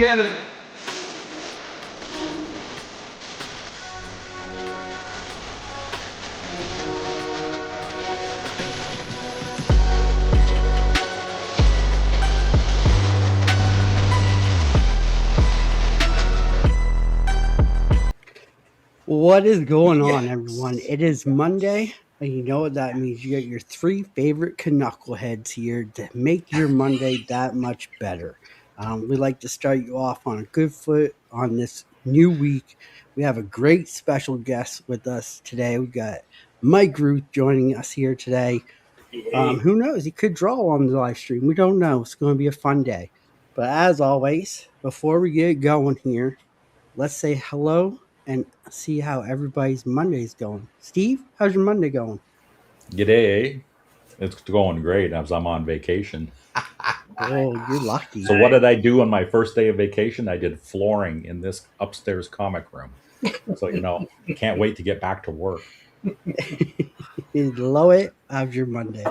Canada. What is going on, everyone? It is Monday, and you know what that means. You got your three favorite knuckleheads here to make your Monday that much better. We like to start you off on a good foot on this new week. We have a great special guest with us today. We got Mike Rooth joining us here today. Who knows? He could draw on the live stream. We don't know. It's going to be a fun day. But as always, before we get going here, let's say hello and see how everybody's Monday's going. Steve, how's your Monday going? G'day. It's going great as I'm on vacation. Oh, you're lucky. So what did I do on my first day of vacation? I did flooring in this upstairs comic room. So, can't wait to get back to work. Lohit, how's your Monday?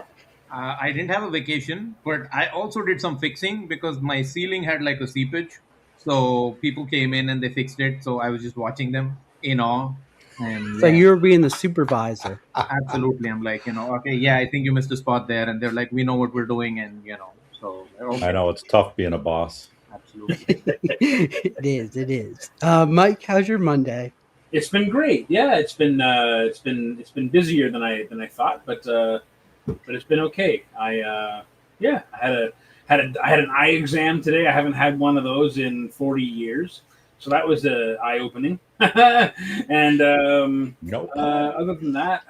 I didn't have a vacation, but I also did some fixing because my ceiling had like a seepage. So people came in and they fixed it. So I was just watching them in awe. And So you were being the supervisor. absolutely. I'm like, okay, yeah, I think you missed a spot there. And they're like, we know what we're doing. And, so okay. I know it's tough being a boss. Absolutely. It is. Mike, how's your Monday? It's been great. Yeah, it's been busier than I thought, but it's been okay. I had an eye exam today. I haven't had one of those in 40 years, so that was eye opening. And Nope. other than that,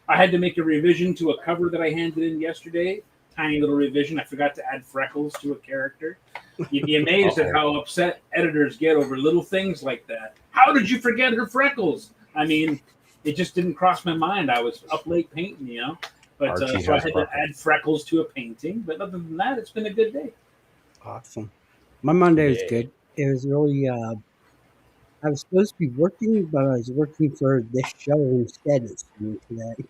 I had to make a revision to a cover that I handed in yesterday. Tiny little revision. I forgot to add freckles to a character. You'd be amazed at how upset editors get over little things like that. How did you forget her freckles? I mean, it just didn't cross my mind. I was up late painting, But so I had to add freckles to a painting. But other than that, it's been a good day. Awesome. My Monday was good. It was really, I was supposed to be working, but I was working for this show instead of today.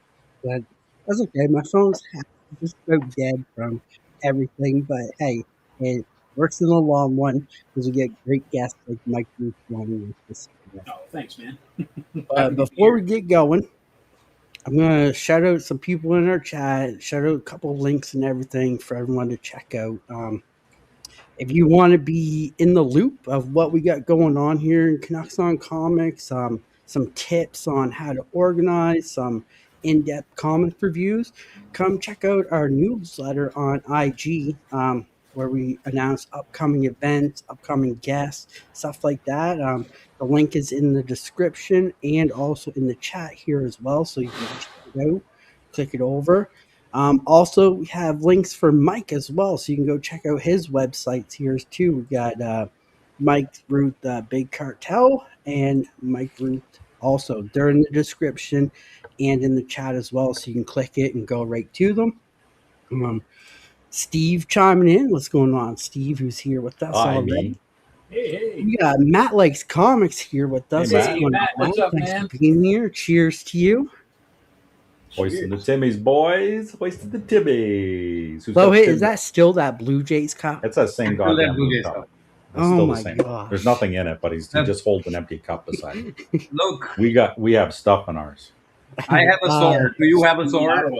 But that's okay. My phone's just about dead from everything. But hey, it works in the long run because we get great guests like Mike Rooth joining us. Oh, thanks, man. Before we get going, I'm going to shout out some people in our chat, shout out a couple of links and everything for everyone to check out. If you want to be in the loop of what we got going on here in Canucks On Comics, some tips on how to organize, some in-depth comic reviews, come check out our newsletter on IG, where we announce upcoming events, upcoming guests, stuff like that. The link is in the description and also in the chat here as well, so you can check it out, click it over. Also, we have links for Mike as well, so you can go check out his websites here too. We got Mike Rooth, Big Cartel, and Mike Rooth also. They're in the description and in the chat as well, so you can click it and go right to them. Steve chiming in. What's going on, Steve? Who's here with us already? Hey. We got Matt Likes Comics here with us. Hey, Matt. What's up, Thanks man? for being here. Cheers to you. Hoisting the Timmies, boys. Hoisting the Timmies. Lohit, is that still that Blue Jays cup? It's that same goddamn Blue Blue Jays cup. cup. It's Oh still my the same. gosh. There's nothing in it, but he just holds an empty cup beside him. Look, We have stuff in ours. I have a sword. Do you have a sword?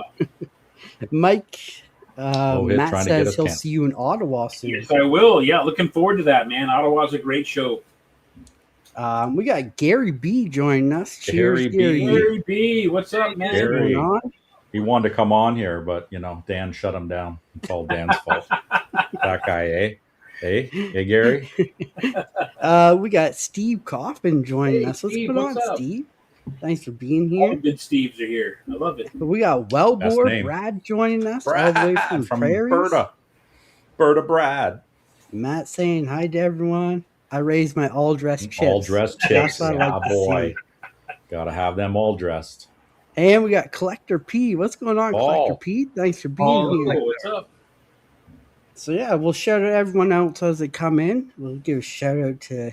Mike, Lohit Matt trying to get says us he'll can- see you in Ottawa soon. Yes, I will. Yeah, looking forward to that, man. Ottawa's a great show. We got Gary B joining us. Cheers, Gary B. Gary B, what's up, man? What's Gary. going on? He wanted to come on here, but Dan shut him down. It's all Dan's fault. That guy, eh? Hey, Gary. We got Steve Coffin joining us. What's Steve, going on, what's up? Steve? Thanks for being All the here. good Steves are here. I love it. We got Best Wellbore name. Brad joining us all Brad the way from Prairies. Berta Brad. Matt saying hi to everyone. I raised my all dressed chips. All dressed chips. That's what I Yeah, like to boy. see. Gotta have them all dressed. And we got Collector P. What's going on, Paul. Collector P? Thanks for being here. Oh, what's up? So yeah, we'll shout out everyone else as they come in. We'll give a shout out to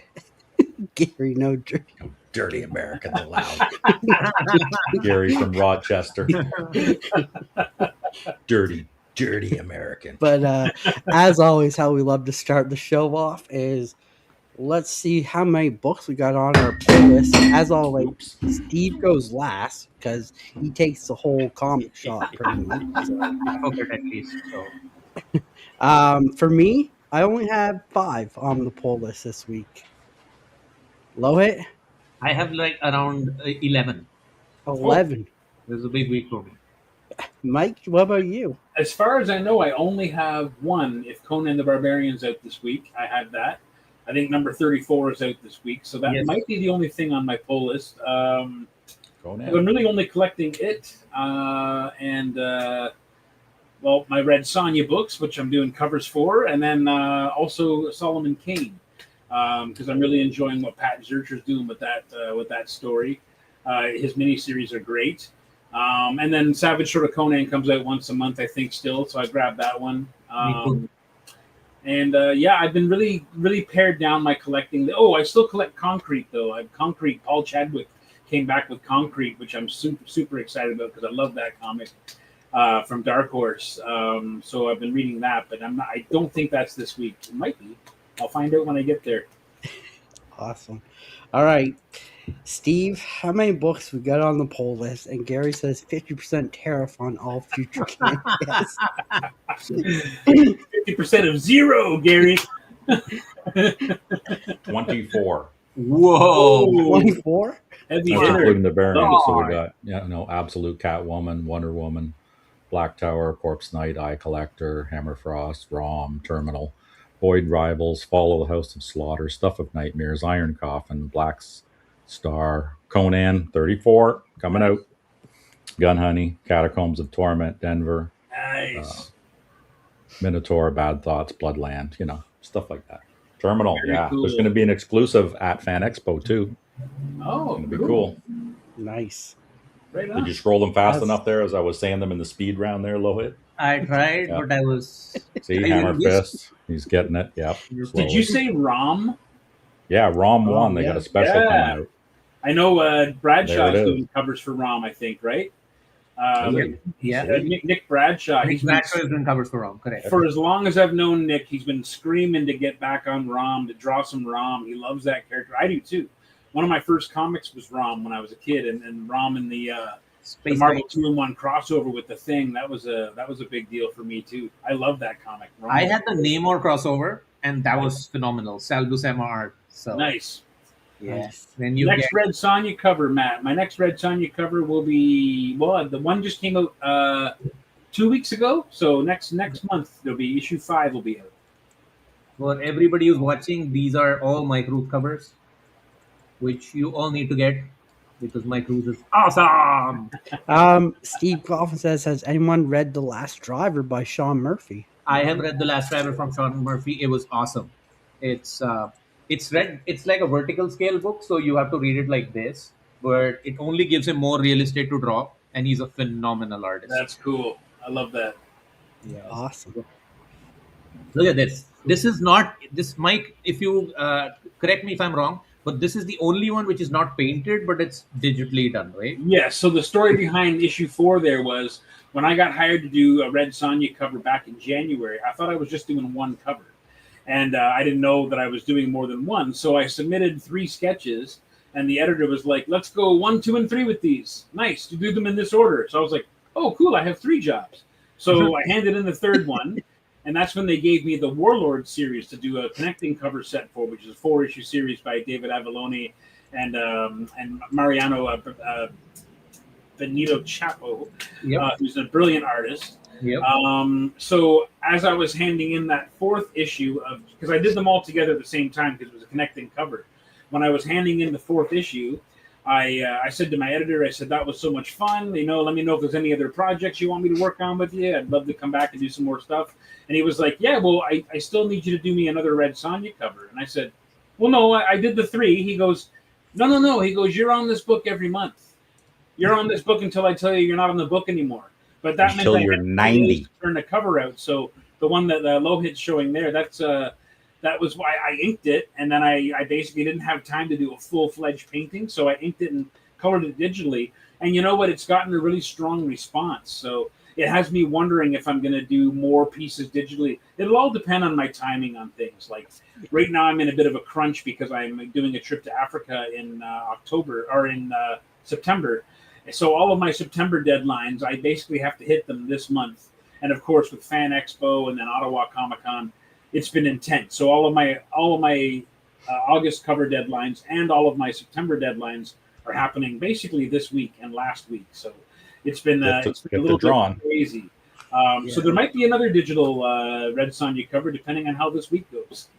Gary No Dirty. Dirty American allowed. Gary from Rochester. Dirty American. But as always, how we love to start the show off is let's see how many books we got on our pull list. As always, Oops. Steve goes last because he takes the whole comic shop pretty much. So. Alphabet at least. So For me, I only have 5 on the pull list this week. Lohit, I have like around 11. 11. This is a big week for me. Mike, what about you? As far as I know, I only have one. If Conan the Barbarian's out this week, I have that. I think number 34 is out this week, so that Yes. might be the only thing on my pull list. Conan. I'm really only collecting it well, my Red Sonja books, which I'm doing covers for, and then also Solomon Kane, because I'm really enjoying what Pat Zurcher's doing with that story. His miniseries are great. And then Savage Sword of Conan comes out once a month, I think, still, so I grabbed that one. too. And I've been really pared down my collecting. Oh, I still collect Concrete, though. I have Concrete. Paul Chadwick came back with Concrete, which I'm super excited about because I love that comic from Dark Horse. So I've been reading that, but I don't think that's this week. It might be. I'll find out when I get there. Awesome. All right. Steve, how many books we got on the poll list? And Gary says 50% tariff on all future candidates. 50% of zero, Gary. 24. Whoa. 24? Heavy That's hitter. including the variants. So we God. got, Absolute Catwoman, Wonder Woman, Black Tower, Corpse Knight, Eye Collector, Hammerfrost, Rom, Terminal, Void Rivals, Follow the House of Slaughter, Stuff of Nightmares, Iron Coffin, Black Star, Conan, 34, coming out, Gun Honey, Catacombs of Torment, Denver, Nice. Minotaur, Bad Thoughts, Bloodland, stuff like that. Terminal, Very cool. There's going to be an exclusive at Fan Expo too. Oh, It'll be cool. Nice. Right on. Did you scroll them fast That's- enough there as I was saying them in the speed round there, Lohit? I tried, Yeah. but I was. See, I Hammer just- Fist. He's getting it. Yep. Did you say Rom? Yeah, Rom 1. They got a special coming out. I know There Bradshaw's it is. doing covers for Rom, I think, right? Yeah. Nick Bradshaw. Nick He's been, Bradshaw has been covers for Rom, correct. for as long as I've known Nick, he's been screaming to get back on Rom, to draw some Rom. He loves that character. I do too. One of my first comics was Rom when I was a kid, and Rom in the Space Marvel Knight. 2-in-1 crossover with the Thing. That was a big deal for me too. I love that comic. Rom. I had the Namor crossover, and that was phenomenal. Sal Buscema art. So nice. yeah. Nice. Then you Next get Red Sonja cover, Matt. My next Red Sonja cover will be the one just came out 2 weeks ago. So next month there'll be issue 5 will be out. for everybody who's watching. These are all Mike Rooth covers, which you all need to get because Mike Rooth is awesome. Steve Coffin says, has anyone read The Last Driver by Sean Murphy? I have read The Last Driver from Sean Murphy. It was awesome. It's like a vertical scale book, so you have to read it like this, but it only gives him more real estate to draw, and he's a phenomenal artist. That's cool. I love that. Yeah. Awesome. Look at this. This is not this, Mike. If you correct me if I'm wrong, but this is the only one which is not painted, but it's digitally done, right? Yes. So the story behind issue 4 there was when I got hired to do a Red Sonja cover back in January. I thought I was just doing one cover, and I didn't know that I was doing more than one. So I submitted 3 sketches, and the editor was like, "Let's go 1, 2, and 3 with these. Nice. You do them in this order." So I was like, "Oh, cool. I have 3 jobs." So I handed in the third one. And that's when they gave me the Warlord series to do a connecting cover set for, which is a 4-issue series by David Avallone and Mariano Benito Chapo, Yep. who's a brilliant artist. Yep. So as I was handing in that 4th issue because I did them all together at the same time because it was a connecting cover. When I was handing in the 4th issue, I said to my editor, I said, that was so much fun. Let me know if there's any other projects you want me to work on with you. I'd love to come back and do some more stuff. And he was like, yeah, well, I still need you to do me another Red Sonja cover. And I said, well, no, I did the 3. He goes, no. He goes, you're on this book every month. You're on this book until I tell you you're not on the book anymore. But that Until meant you're 90. to turn the cover out. So the one that Lohit's showing there, that was why I inked it. And then I basically didn't have time to do a full-fledged painting. So I inked it and colored it digitally. And you know what? It's gotten a really strong response. So it has me wondering if I'm going to do more pieces digitally. It'll all depend on my timing on things. Like right now, I'm in a bit of a crunch because I'm doing a trip to Africa in October or in September. So all of my September deadlines, I basically have to hit them this month. And of course, with Fan Expo and then Ottawa Comic Con, it's been intense. So all of my August cover deadlines and all of my September deadlines are happening basically this week and last week. So it's been a little bit crazy. So there might be another digital Red Sonja cover depending on how this week goes.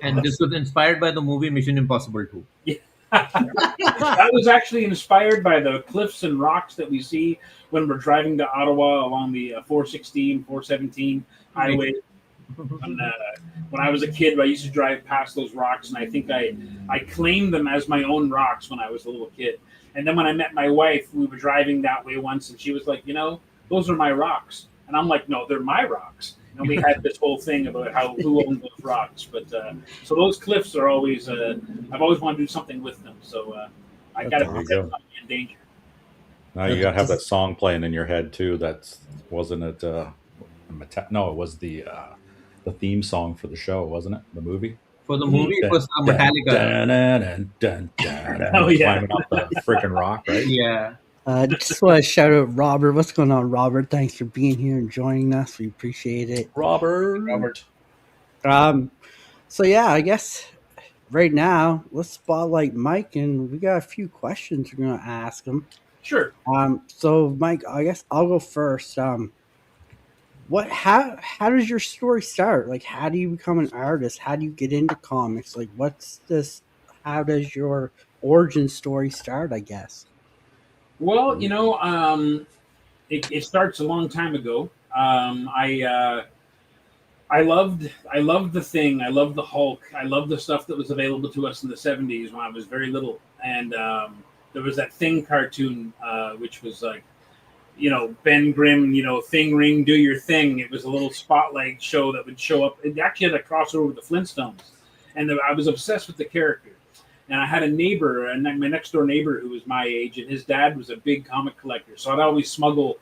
And this was inspired by the movie Mission Impossible 2. Yeah. That was actually inspired by the cliffs and rocks that we see when we're driving to Ottawa along the 416, 417 highway. When I was a kid, I used to drive past those rocks, and I think I claimed them as my own rocks when I was a little kid. And then when I met my wife, we were driving that way once, and she was like, those are my rocks. And I'm like, no, they're my rocks. And we had this whole thing about who owned those rocks. But so those cliffs are always, I've always wanted to do something with them. So I got to protect them in danger. Now you got to have that song playing in your head too. Wasn't it? No, it was the theme song for the show, wasn't it? The movie. For the movie, it was Metallica. Oh yeah, climbing up the freaking rock, right? Yeah. Just want to shout out Robert. What's going on, Robert? Thanks for being here and joining us. We appreciate it, Robert. So yeah, I guess right now let's spotlight Mike, and we got a few questions we're going to ask him. Sure. So Mike, I guess I'll go first. How does your story start? Like, how do you become an artist? How do you get into comics? Like, how does your origin story start, I guess? Well, it starts a long time ago. I loved the Thing. I loved the Hulk. I loved the stuff that was available to us in the 70s when I was very little. And there was that Thing cartoon, which was like, Ben Grimm, Thing Ring, do your thing. It was a little spotlight show that would show up. It actually had a crossover with the Flintstones. And I was obsessed with the character. And I had a neighbor, my next door neighbor, who was my age, and his dad was a big comic collector. So I'd always smuggle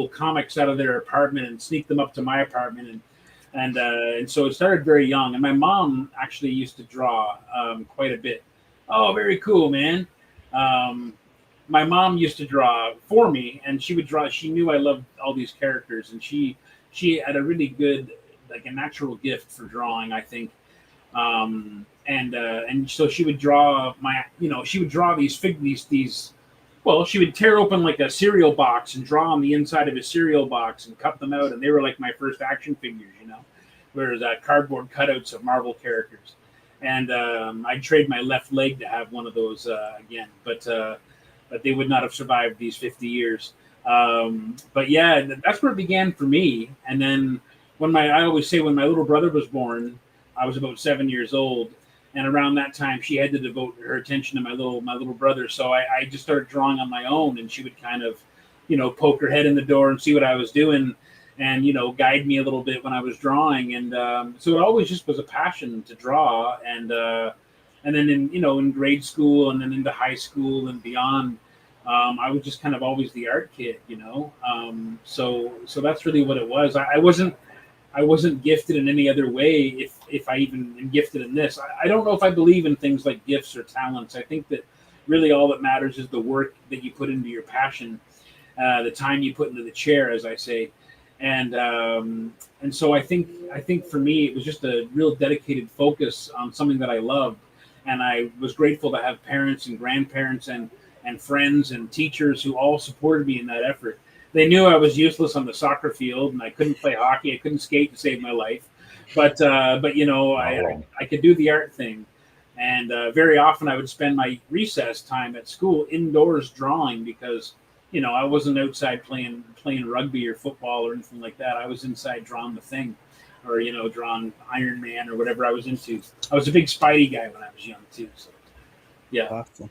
comics out of their apartment and sneak them up to my apartment, and so it started very young. And my mom actually used to draw quite a bit. Oh, very cool, man. My mom used to draw for me, and she would draw. She knew I loved all these characters, and she had a really good, like, a natural gift for drawing, I think. And so she would draw these. Well, she would tear open like a cereal box and draw on the inside of a cereal box and cut them out, and they were like my first action figures, whereas cardboard cutouts of Marvel characters. And I'd trade my left leg to have one of those again, but they would not have survived these 50 years. But yeah, that's where it began for me. And then I always say when my little brother was born, I was about 7 years old. And around that time, she had to devote her attention to my little brother. So I just started drawing on my own, and she would kind of, poke her head in the door and see what I was doing, and guide me a little bit when I was drawing. And so it always just was a passion to draw. And then in grade school and then into high school and beyond, I was just kind of always the art kid, So that's really what it was. I wasn't gifted in any other way, if I even am gifted in this. I don't know if I believe in things like gifts or talents. I think that really all that matters is the work that you put into your passion, the time you put into the chair, as I say. And so I think for me, it was just a real dedicated focus on something that I loved. And I was grateful to have parents and grandparents and friends and teachers who all supported me in that effort. They knew I was useless on the soccer field, and I couldn't play hockey. I couldn't skate to save my life, but I could do the art thing. And very often I would spend my recess time at school indoors drawing because I wasn't outside playing rugby or football or anything like that. I was inside drawing the Thing, or drawing Iron Man or whatever I was into. I was a big Spidey guy when I was young too. So yeah. Awesome.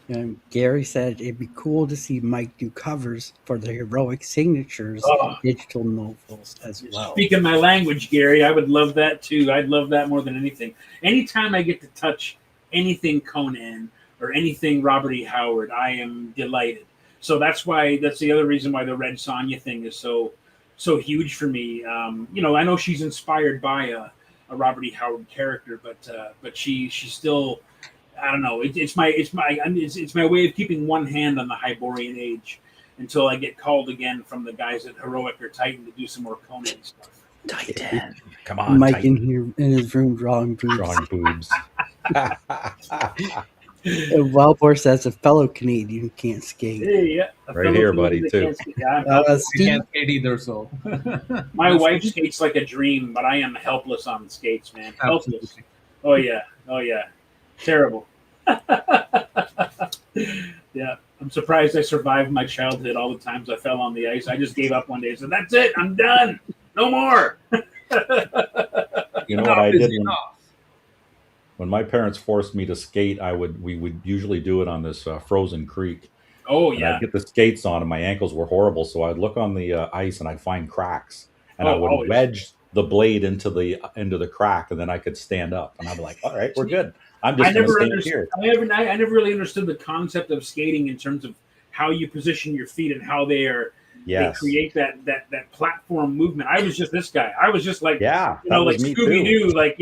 And Gary said it'd be cool to see Mike do covers for the Heroic Signatures digital novels as well. Speaking my language, Gary, I would love that too. I'd love that more than anything. Anytime I get to touch anything Conan or anything Robert E. Howard, I am delighted. So that's the other reason why the Red Sonja thing is so huge for me. I know she's inspired by a Robert E. Howard character, but she's still, I don't know. It's my way of keeping one hand on the Hyborian age until I get called again from the guys at Heroic or Titan to do some more Conan stuff. Titan, come on, Mike Titan. in here in his room drawing boobs. Drawing boobs. And Wildboar says a fellow Canadian who can't skate. Hey, yeah, Right here, buddy, too. I Steve, can't skate either, so. My wife skates like a dream, but I am helpless on skates, man. Helpless. Oh yeah, terrible. Yeah, I'm surprised I survived my childhood. All the times I fell on the ice, I just gave up one day and said, "That's it, I'm done, no more." You know what I did when my parents forced me to skate? We would usually do it on this frozen creek. Oh And yeah, I'd get the skates on, and my ankles were horrible. So I'd look on the ice, and I'd find cracks, and I would always. wedge the blade into the crack, and then I could stand up. And I'd be like, "All right, we're good. I'm just going to stand here." I never really understood the concept of skating in terms of how you position your feet and how they create that platform movement. I was just this guy. I was just like, Yeah, like Scooby Doo, like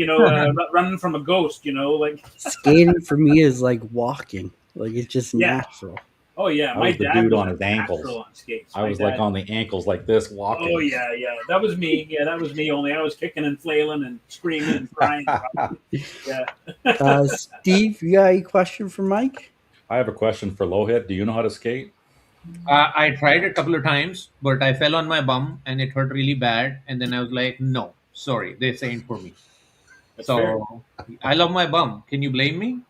running from a ghost. Like skating for me is like walking. Like it's just natural. Oh yeah, my dad was on his ankles. On skates. I was like on the ankles like this walking. Oh yeah, that was me. Yeah, that was me. Only I was kicking and flailing and screaming and crying. Yeah. Steve, you got any question for Mike? I have a question for Lohit. Do you know how to skate? I tried a couple of times, but I fell on my bum and it hurt really bad. And then I was like, no, sorry, this ain't for me. That's so fair. I love my bum. Can you blame me?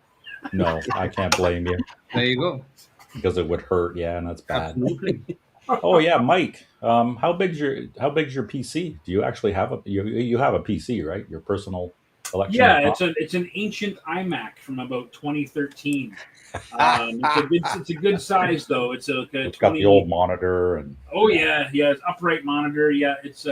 No, I can't blame you. There you go. Because it would hurt, yeah, and that's bad. Absolutely. Oh yeah, Mike. How big's your PC? Do you actually have you have a PC, right? Your personal collection? Yeah, it's an ancient iMac from about 2013. It's a good size though. It's got the old monitor and it's upright monitor. Yeah, it's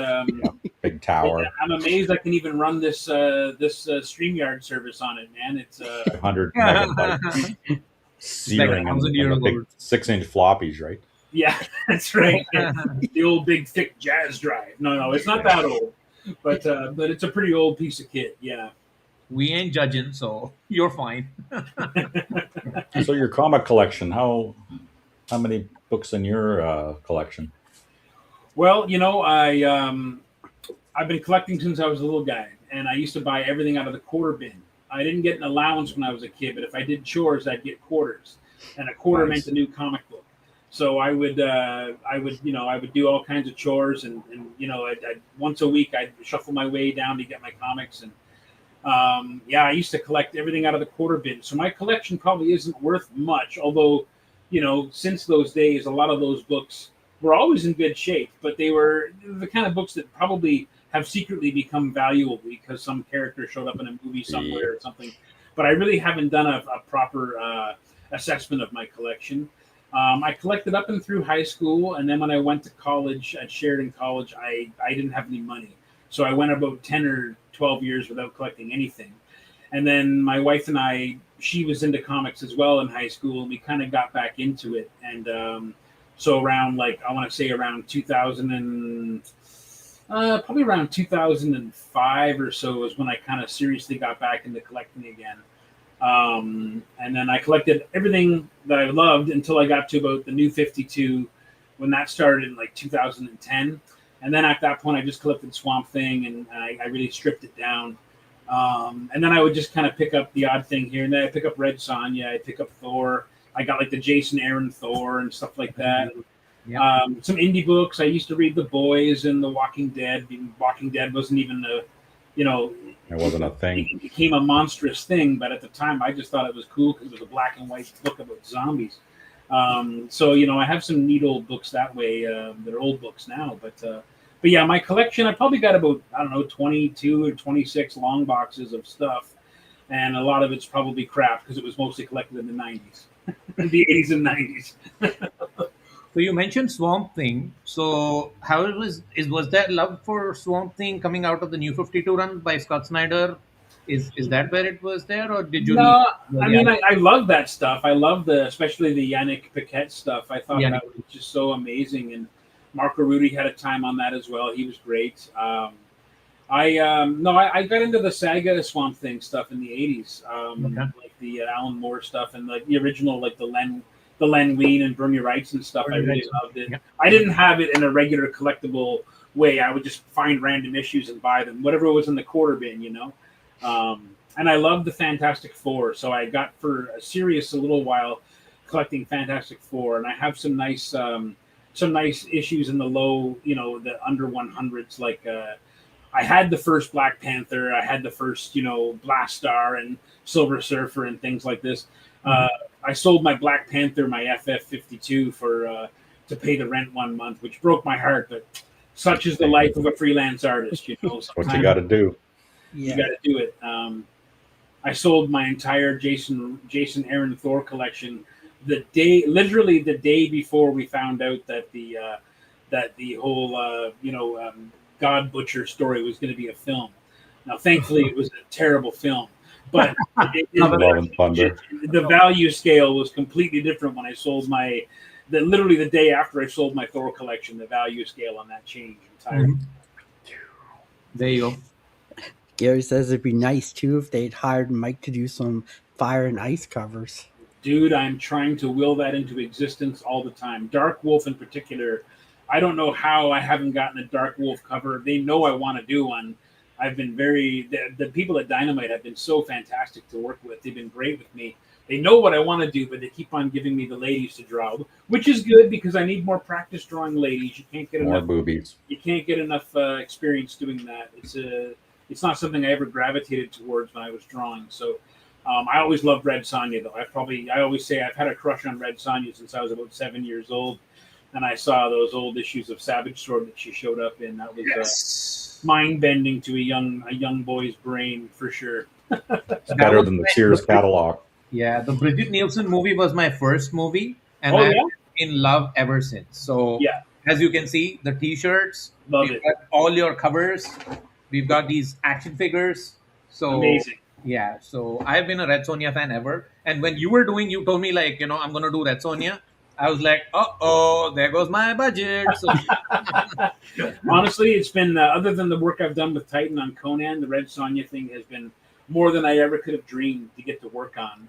big tower. I'm amazed I can even run this StreamYard service on it, man. It's 100 megabytes. Searing like and big 6-inch floppies, right? Yeah, that's right. The old big thick jazz drive. No, it's not that old, but it's a pretty old piece of kit. Yeah. We ain't judging, so you're fine. So your comic collection, how many books in your collection? Well, I've been collecting since I was a little guy, and I used to buy everything out of the quarter bin. I didn't get an allowance when I was a kid, but if I did chores, I'd get quarters, and a quarter meant a new comic book. So I would do all kinds of chores, and I'd once a week I'd shuffle my way down to get my comics, and I used to collect everything out of the quarter bin. So my collection probably isn't worth much, although since those days, a lot of those books were always in good shape, but they were the kind of books that probably have secretly become valuable because some character showed up in a movie somewhere or something. But I really haven't done a proper assessment of my collection. I collected up and through high school, and then when I went to college at Sheridan College, I didn't have any money. So I went about 10 or 12 years without collecting anything. And then my wife and she was into comics as well in high school, and we kind of got back into it. And so around, I want to say around 2000 and probably around 2005 or so was when I kind of seriously got back into collecting again. And then I collected everything that I loved until I got to about the New 52 when that started in 2010. And then at that point, I just collected Swamp Thing, and I really stripped it down. And then I would just kind of pick up the odd thing here, and then I pick up Red Sonja, I pick up Thor. I got the Jason Aaron Thor and stuff like that. Yeah. Some indie books. I used to read The Boys and The Walking Dead. Walking Dead wasn't even it wasn't a thing. It became a monstrous thing, but at the time, I just thought it was cool because it was a black and white book about zombies. So I have some neat old books that way that are old books now. But yeah, my collection, I probably got about 22 or 26 long boxes of stuff, and a lot of it's probably crap because it was mostly collected in the 90s, the 80s and 90s. So you mentioned Swamp Thing. So how was that love for Swamp Thing coming out of the New 52 run by Scott Snyder? Is that where it was there, or did you read? No, the I mean, Yannick? I love that stuff. I love especially the Yannick Paquette stuff. I thought Yannick. that was just so amazing. And Marco Rudy had a time on that as well. He was great. I got into the Saga Swamp Thing stuff in the '80s, Okay. like the Alan Moore stuff and like the original, like the Len Wein and Bernie Wrights and stuff. I Bernie really Wrights. loved it. Yeah. I didn't have it in a regular collectible way. I would just find random issues and buy them, whatever was in the quarter bin, you know. And I loved the Fantastic Four, so I got for a little while collecting Fantastic Four, and I have some nice issues in the low, you know, the under 100s, like. I had the first Black Panther. I had the first, you know, Blast Star and Silver Surfer and things like this. I sold my Black Panther, my FF52 for to pay the rent 1 month, which broke my heart. But such is the life of a freelance artist, you know. What you got to do. You got to do it. I sold my entire Jason Aaron Thor collection literally the day before we found out that the whole God Butcher story was going to be a film. Now, thankfully, it was a terrible film, but Love and Thunder. the value scale was completely different when I sold literally the day after I sold my Thor collection. The value scale on that changed entirely. There you go. Gary says it'd be nice too if they'd hired Mike to do some Fire and Ice covers. Dude, I'm trying to will that into existence all the time. Dark Wolf in particular. I don't know how I haven't gotten a Dark Wolf cover. They know I want to do one. I've been the people at Dynamite have been so fantastic to work with. They've been great with me. They know what I want to do, but they keep on giving me the ladies to draw, which is good because I need more practice drawing ladies. You can't get More enough boobies. You can't get enough experience doing that. It's not something I ever gravitated towards when I was drawing. So I always loved Red Sonja, though. I always say I've had a crush on Red Sonja since I was about 7 years old. And I saw those old issues of Savage Sword that she showed up in. That was mind bending to a young boy's brain for sure. It's better than the Sears catalog. Yeah, the Bridget Nielsen movie was my first movie, and Oh, I've yeah? been in love ever since. So, Yeah. as you can see, the T-shirts, Love we've it. got all your covers, we've got these action figures. So Amazing. Yeah, so I've been a Red Sonja fan ever. And when you told me like, I'm gonna do Red Sonja. I was like, there goes my budget. So Honestly, it's been other than the work I've done with Titan on Conan, the Red Sonja thing has been more than I ever could have dreamed to get to work on.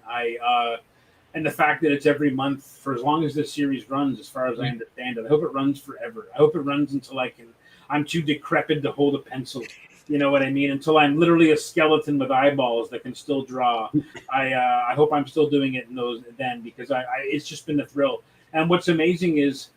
And the fact that it's every month for as long as this series runs, as far as I understand it, I hope it runs forever. I hope it runs until I'm too decrepit to hold a pencil. You know what I mean? Until I'm literally a skeleton with eyeballs that can still draw. I hope I'm still doing it then because it's just been a thrill. And what's amazing is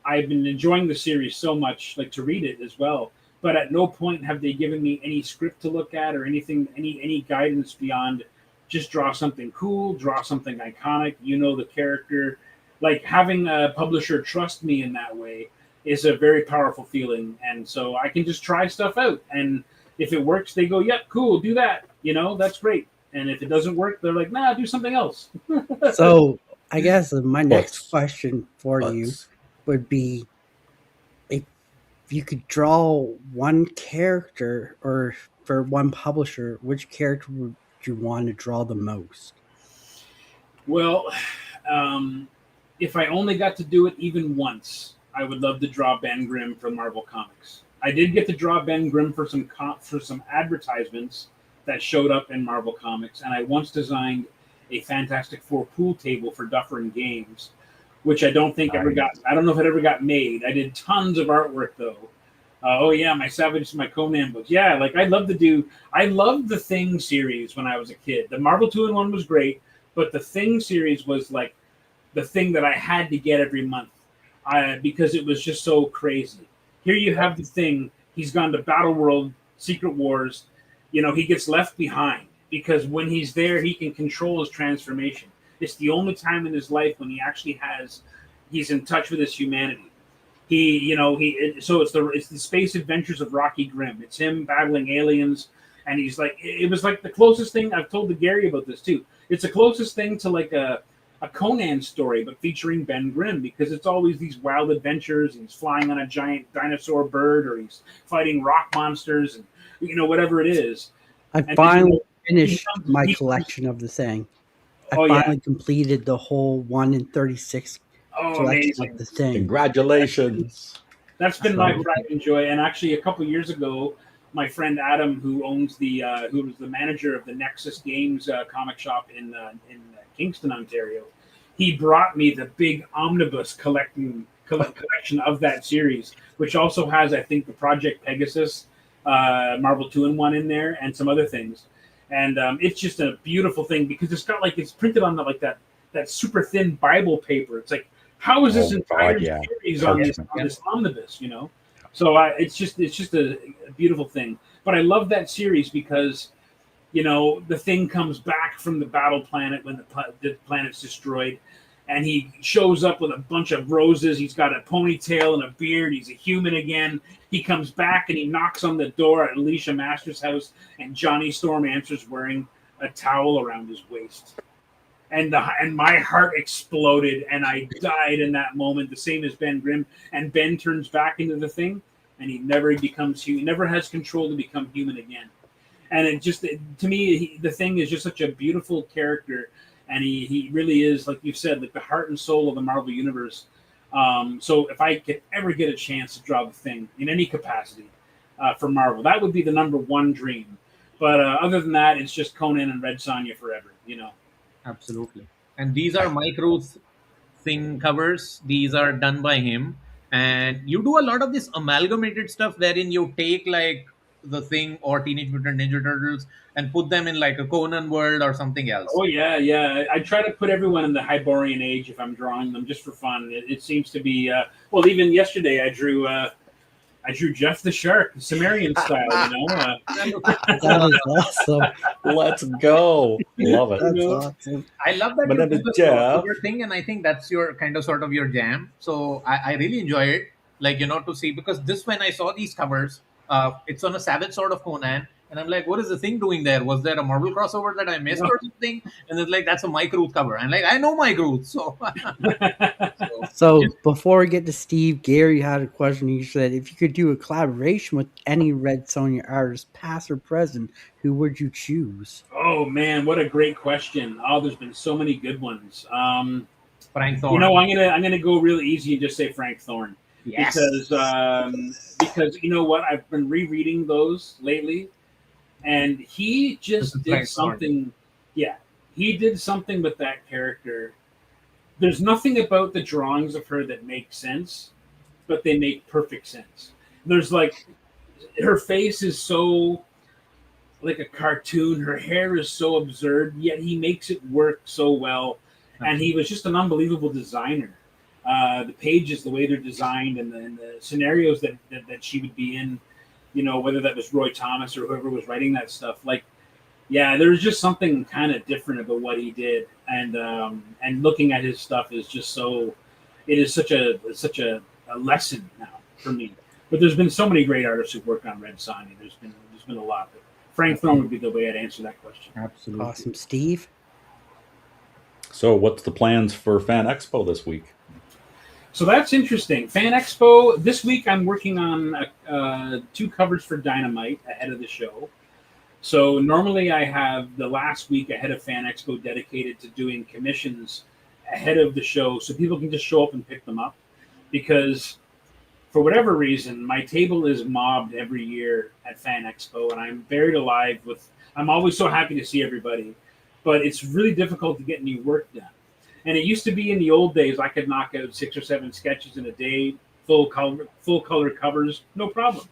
I've been enjoying the series so much, like to read it as well. But at no point have they given me any script to look at or anything, any guidance beyond just draw something cool, draw something iconic. You know the character. Like having a publisher trust me in that way is a very powerful feeling. And so I can just try stuff out. And if it works, they go, yep, cool, do that. You know, that's great. And if it doesn't work, they're like, nah, do something else. So I guess my next question for you would be if you could draw one character or for one publisher, which character would you want to draw the most? Well, if I only got to do it even once, I would love to draw Ben Grimm from Marvel Comics. I did get to draw Ben Grimm for some advertisements that showed up in Marvel Comics, and I once designed a Fantastic Four pool table for Duffer and Games, which I don't think ever got. I don't know if it ever got made. I did tons of artwork though. My Conan books. Yeah, like I loved the Thing series when I was a kid. The Marvel 2-in-1 was great, but the Thing series was like the thing that I had to get every month because it was just so crazy. Here you have the Thing. He's gone to Battle World, Secret Wars. You know, he gets left behind because when he's there, he can control his transformation. It's the only time in his life when he's in touch with his humanity. So it's the space adventures of Rocky Grimm. It's him battling aliens, and it was like the closest thing. I've told the Gary about this too. It's the closest thing to like a Conan story, but featuring Ben Grimm, because it's always these wild adventures. And he's flying on a giant dinosaur bird, or he's fighting rock monsters, and whatever it is. I finally finished my collection of the thing. I finally completed the whole 1 in 36 collection amazing. of the thing. Congratulations. That's been my pride and joy. And actually, a couple years ago, my friend Adam, who owns who was the manager of the Nexus Games comic shop in Kingston, Ontario, he brought me the big omnibus collection of that series, which also has, I think, the Project Pegasus Marvel 2-in-1 in there and some other things. And it's just a beautiful thing because it's got it's printed on that super thin Bible paper. It's like, how is this entire series on this omnibus? You know, so it's just a beautiful thing. But I love that series because, you know, the Thing comes back from the battle planet when the planet's destroyed, and he shows up with a bunch of roses. He's got a ponytail and a beard. He's a human again. He comes back and he knocks on the door at Alicia Master's house, and Johnny Storm answers wearing a towel around his waist. And my heart exploded, and I died in that moment, the same as Ben Grimm. And Ben turns back into the Thing, and he never becomes human. He never has control to become human again. And to me, the Thing is just such a beautiful character, and he really is, like you've said, like the heart and soul of the Marvel Universe. So if I could ever get a chance to draw the Thing in any capacity for Marvel, that would be the number one dream. But other than that, it's just Conan and Red Sonja forever, you know. Absolutely. And these are Mike Rooth Thing covers. These are done by him. And you do a lot of this amalgamated stuff wherein you take the Thing or Teenage Mutant Ninja Turtles and put them in a Conan world or something else. Oh, yeah. I try to put everyone in the Hyborian age if I'm drawing them, just for fun. It seems to be, even yesterday I drew Jeff the Shark, Sumerian style, you know. That is awesome. Let's go. Love it. That's awesome. I love that My you name do is the Jeff. crossover thing, and I think that's your sort of your jam. So I really enjoy it, to see, because when I saw these covers, it's on a Savage Sword of Conan, and I'm like, what is the Thing doing there? Was there a Marvel crossover that I missed or something? And it's that's a Mike Rooth cover. And I know Mike Rooth, so. So before we get to Steve, Gary had a question. He said, if you could do a collaboration with any Red Sonja artist, past or present, who would you choose? Oh, man, what a great question. Oh, there's been so many good ones. Frank Thorne. You know, I'm gonna go really easy and just say Frank Thorne. Yes. Because you know what? I've been rereading those lately, and he just did something. Yeah, he did something with that character. There's nothing about the drawings of her that make sense, but they make perfect sense. There's her face is so like a cartoon. Her hair is so absurd, yet he makes it work so well. And he was just an unbelievable designer. The pages, the way they're designed, and the scenarios that she would be in, you know, whether that was Roy Thomas or whoever was writing that stuff. There was just something kind of different about what he did. And looking at his stuff is just so, it is such a lesson now for me. But there's been so many great artists who work on Red Sonja. There's been a lot. But Frank Thorne would be the way I'd answer that question. Absolutely. Awesome. Steve? So what's the plans for Fan Expo this week? So that's interesting. Fan Expo, this week I'm working on 2 covers for Dynamite ahead of the show. So normally I have the last week ahead of Fan Expo dedicated to doing commissions ahead of the show so people can just show up and pick them up. Because for whatever reason, my table is mobbed every year at Fan Expo, and I'm buried alive I'm always so happy to see everybody, but it's really difficult to get any work done. And it used to be in the old days, I could knock out 6 or 7 sketches in a day, full color covers, no problem.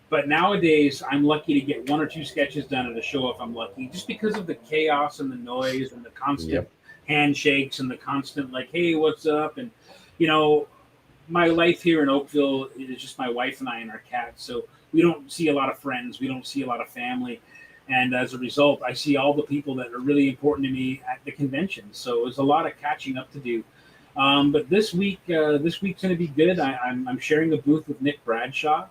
But nowadays, I'm lucky to get 1 or 2 sketches done at a show if I'm lucky, just because of the chaos and the noise and the constant handshakes and the constant hey, what's up? And, you know, my life here in Oakville is just my wife and I and our cats. So we don't see a lot of friends. We don't see a lot of family. And as a result, I see all the people that are really important to me at the convention. So there's a lot of catching up to do. But this week's going to be good. I'm sharing a booth with Nick Bradshaw,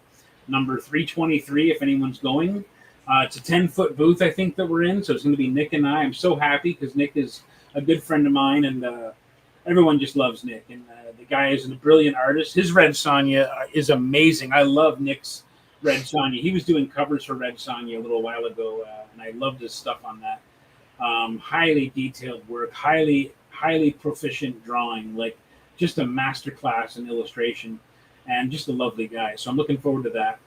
number 323, if anyone's going. It's a 10-foot booth, I think, that we're in. So it's going to be Nick and I. I'm so happy because Nick is a good friend of mine, and everyone just loves Nick. And the guy is a brilliant artist. His Red Sonja is amazing. I love Nick's Red Sonja. He was doing covers for Red Sonja a little while ago, and I loved his stuff on that. Highly detailed work, highly proficient drawing, like just a masterclass in illustration, and just a lovely guy. So I'm looking forward to that.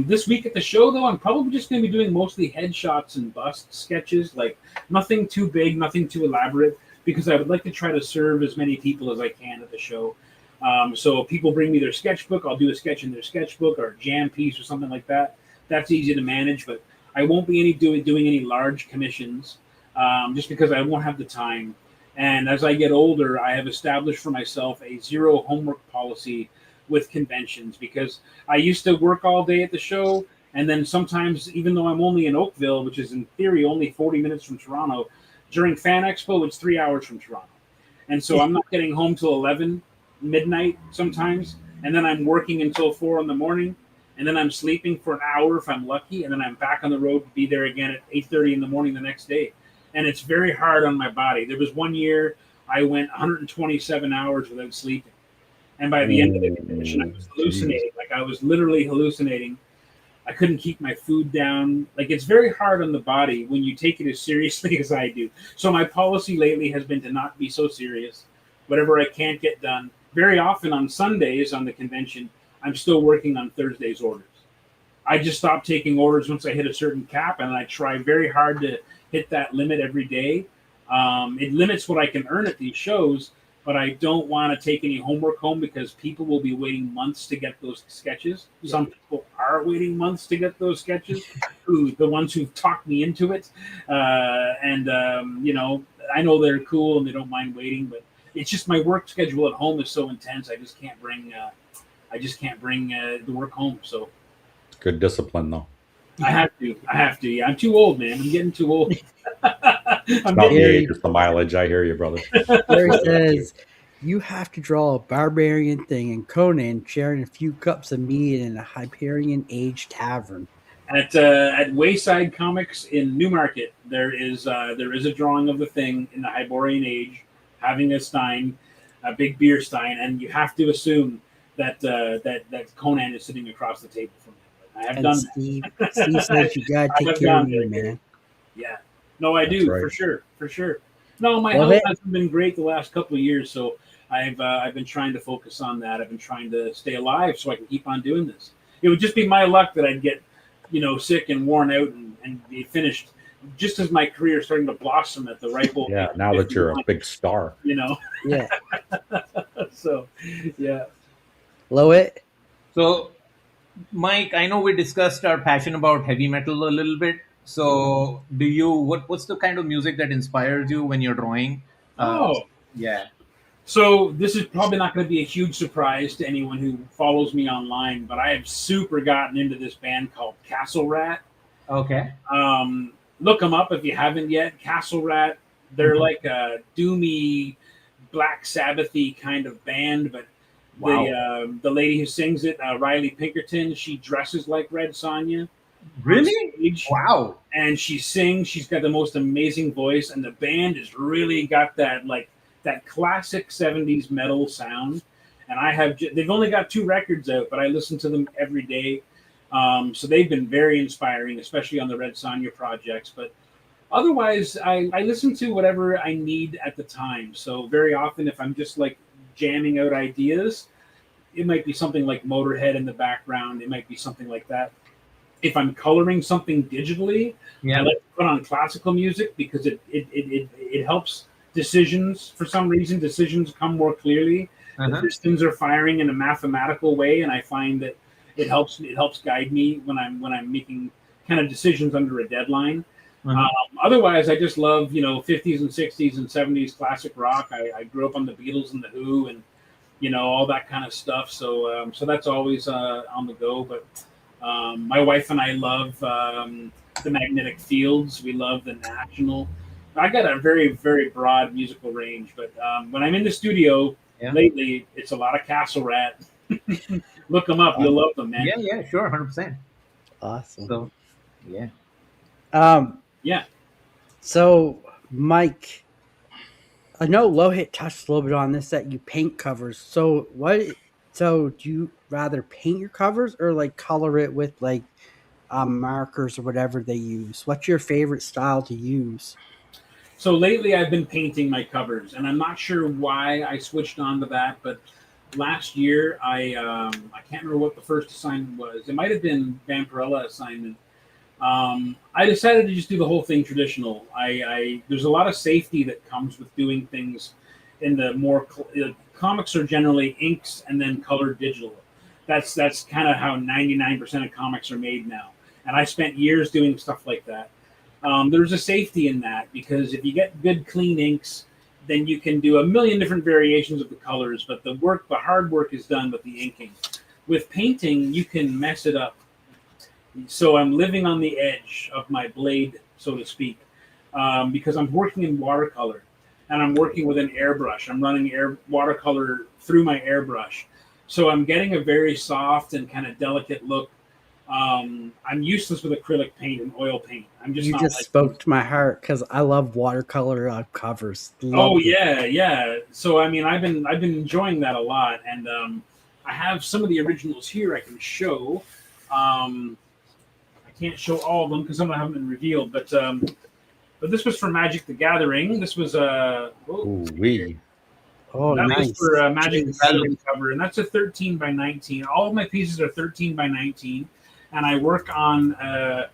This week at the show, though, I'm probably just going to be doing mostly headshots and bust sketches, like nothing too big, nothing too elaborate, because I would like to try to serve as many people as I can at the show. So if people bring me their sketchbook, I'll do a sketch in their sketchbook or a jam piece or something like that. That's easy to manage, but I won't be doing any large commissions just because I won't have the time. And as I get older, I have established for myself a zero homework policy with conventions, because I used to work all day at the show, and then sometimes, even though I'm only in Oakville, which is in theory only 40 minutes from Toronto, during Fan Expo, it's 3 hours from Toronto. And so I'm not getting home till 11 midnight sometimes, and then I'm working until 4 in the morning, and then I'm sleeping for an hour if I'm lucky, and then I'm back on the road to be there again at 8:30 in the morning the next day. And it's very hard on my body. There was one year I went 127 hours without sleeping. And by the end of the convention, I was hallucinating. Like, I was literally hallucinating. I couldn't keep my food down. Like, it's very hard on the body when you take it as seriously as I do. So my policy lately has been to not be so serious. Whatever I can't get done. Very often on Sundays on the convention, I'm still working on Thursday's orders. I just stop taking orders once I hit a certain cap, and I try very hard to hit that limit every day. It limits what I can earn at these shows, but I don't want to take any homework home, because people will be waiting months to get those sketches. Yeah. Some people are waiting months to get those sketches, the ones who've talked me into it. You know, I know they're cool and they don't mind waiting, but it's just my work schedule at home is so intense. I just can't bring the work home. So good discipline, though. I have to. Yeah, I'm too old, man. I'm getting too old. It's not the age, it's the mileage. I hear you, brother. Larry says, you have to draw a barbarian thing in Conan sharing a few cups of mead in a Hyperion Age tavern. At Wayside Comics in Newmarket, there is a drawing of the thing in the Hyborian Age, having a stein, a big beer stein, and you have to assume that Conan is sitting across the table from him. I have done Steve says you gotta take care of me, man. Yeah, no, I do. Right. for sure. No, my health hasn't been great the last couple of years, so I've been trying to focus on that. I've been trying to stay alive so I can keep on doing this. It would just be my luck that I'd get, sick and worn out and be finished just as my career is starting to blossom at the ripe old. Yeah, now that you're a big star. Yeah. So, yeah. Lohit? So, Mike, I know we discussed our passion about heavy metal a little bit. So, what's the kind of music that inspires you when you're drawing? Yeah. So this is probably not going to be a huge surprise to anyone who follows me online, but I have super gotten into this band called Castle Rat. Okay. Look them up if you haven't yet. Castle Rat. They're like a doomy, Black Sabbath-y kind of band, but wow. The lady who sings it, Riley Pinkerton, she dresses like Red Sonja. Really? Wow. And she sings. She's got the most amazing voice, and the band has really got that classic 70s metal sound. And they've only got 2 records out, but I listen to them every day. So they've been very inspiring, especially on the Red Sonja projects. But otherwise, I listen to whatever I need at the time. So very often, if I'm just like jamming out ideas, it might be something like Motorhead in the background. It might be something like that. If I'm coloring something digitally, I like to put on classical music because it helps decisions. For some reason, decisions come more clearly. The pistons are firing in a mathematical way, and I find that it helps guide me when I'm making kind of decisions under a deadline. Otherwise, I just love 50s and 60s and 70s classic rock. I grew up on the Beatles and the Who and all that kind of stuff. So that's always on the go. But my wife and I love the Magnetic Fields. We love the National. I got a very, very broad musical range. But when I'm in the studio lately, it's a lot of Castle Rat. Look them up. You'll love them, man. Yeah, sure, 100%. Awesome. So, yeah. Yeah. So, Mike, I know Lohit touched a little bit on this, that you paint covers. So, So do you rather paint your covers or like color it with like markers or whatever they use? What's your favorite style to use? So lately, I've been painting my covers, and I'm not sure why I switched on to that. But last year, I can't remember what the first assignment was. It might have been Vampirella assignment. I decided to just do the whole thing traditional. There's a lot of safety that comes with doing things in the more comics are generally inks and then colored digital. That's kind of how 99% of comics are made now. And I spent years doing stuff like that. There's a safety in that because if you get good clean inks, then you can do a million different variations of the colors. But the hard work is done with the inking. With painting, you can mess it up. So I'm living on the edge of my blade, so to speak, because I'm working in watercolor and I'm working with an airbrush. I'm running watercolor through my airbrush. So I'm getting a very soft and kind of delicate look. I'm useless with acrylic paint and oil paint. I'm just You not just like spoke to my heart because I love watercolor covers. Oh Love it. yeah. So I mean, I've been enjoying that a lot, and I have some of the originals here I can show. I can't show all of them because some of them haven't been revealed, but this was for Magic the Gathering. This was Ooh-wee. Oh, that was nice. for Magic the Gathering cover, and that's a 13 by 19. All of my pieces are 13 by 19, and I work on a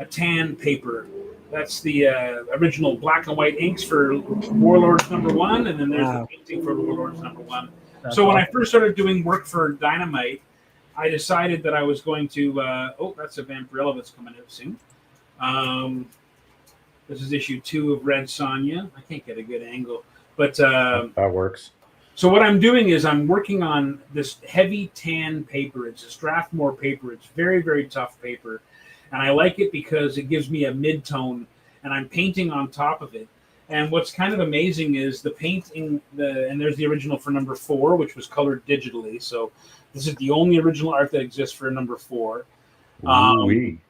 tan paper. That's the original black and white inks for Warlords #1, and then there's Wow. the painting for Warlords #1. That's So when I awesome. first started doing work for Dynamite, I decided that I was going to. That's a Vampirella that's coming out soon. This is issue 2 of Red Sonja. I can't get a good angle, but That works. so what I'm doing is I'm working on this heavy tan paper. It's a Strathmore paper. It's very, very tough paper, and I like it because it gives me a mid-tone, and I'm painting on top of it. And what's kind of amazing is the painting. And there's the original for #4, which was colored digitally. So this is the only original art that exists for #4. Ooh-wee.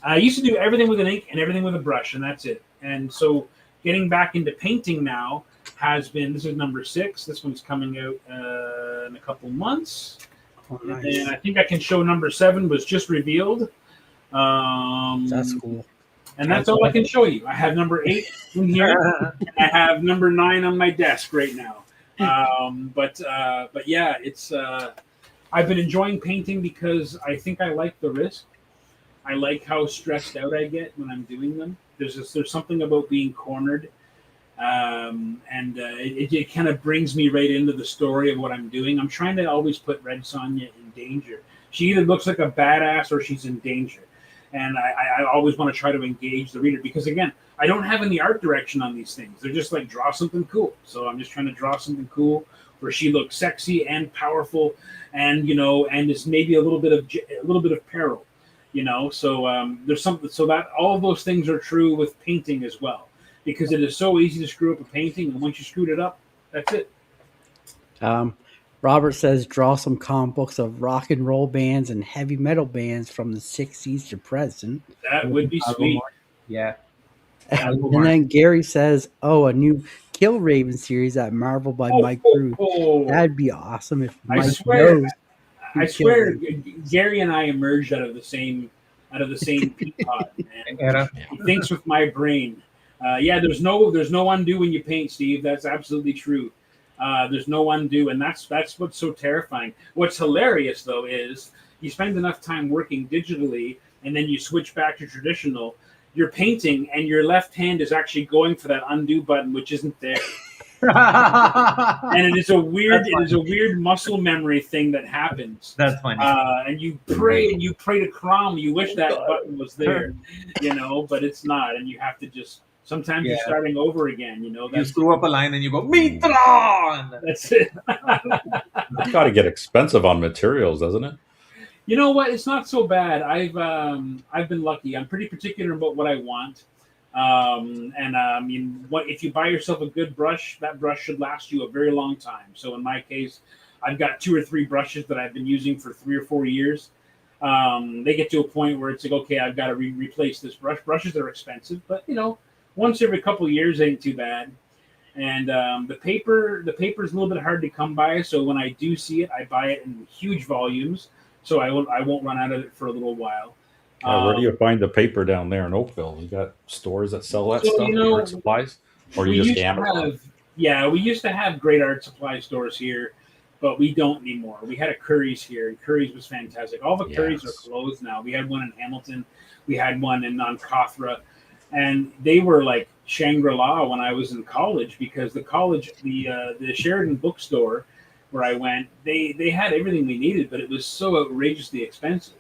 I used to do everything with an ink and everything with a brush, and that's it. And so getting back into painting now has been, this is #6. This one's coming out in a couple months. Oh, And nice. I think I can show #7 was just revealed. That's cool. And that's all I can show you. I have #8 in here. And I have #9 on my desk right now. But yeah, it's I've been enjoying painting because I think I like the risk. I like how stressed out I get when I'm doing them. There's something about being cornered, and it kind of brings me right into the story of what I'm doing. I'm trying to always put Red Sonja in danger. She either looks like a badass or she's in danger, and I always want to try to engage the reader because again, I don't have any art direction on these things. They're just like draw something cool. So I'm just trying to draw something cool where she looks sexy and powerful, and and it's maybe a little bit of peril. So there's something, so that all of those things are true with painting as well, because it is so easy to screw up a painting, and once you screwed it up, that's it. Robert says draw some comic books of rock and roll bands and heavy metal bands from the 60s to present. That would be sweet. Yeah. And then Gary says, "Oh, a new Kill Raven series at Marvel by Mike Rooth. That'd be awesome if I Mike swear, knows who I Kill swear, Raven. Gary and I emerged out of the same peat pod, man. Era. He thinks with my brain. Yeah, there's no undo when you paint, Steve. That's absolutely true. There's no undo, and that's what's so terrifying. What's hilarious though is you spend enough time working digitally, and then you switch back to traditional. You're painting, and your left hand is actually going for that undo button, which isn't there. And it is a weird muscle memory thing that happens. That's funny. And you pray to Crom, you wish that button was there, but it's not, and you have to just sometimes you're starting over again. You That's screw up a line and you go Mitron. that's it. It's got to get expensive on materials, doesn't it? You know what? It's not so bad. I've been lucky. I'm pretty particular about what I want. What if you buy yourself a good brush? That brush should last you a very long time. So in my case, I've got 2 or 3 brushes that I've been using for 3 or 4 years. They get to a point where it's like, okay, I've got to replace this brush. Brushes are expensive, but once every couple of years ain't too bad. And the paper is a little bit hard to come by. So when I do see it, I buy it in huge volumes. So I won't run out of it for a little while. Where do you find the paper down there in Oakville? You got stores that sell that So, stuff, art supplies, or we you just used to Amazon? we used to have great art supply stores here, but we don't anymore. We had a Curry's here, and Curry's was fantastic. All the Curry's are closed now. We had one in Hamilton, we had one in Noncothra, and they were like Shangri-La when I was in college, because the Sheridan bookstore where I went, they had everything we needed, but it was so outrageously expensive.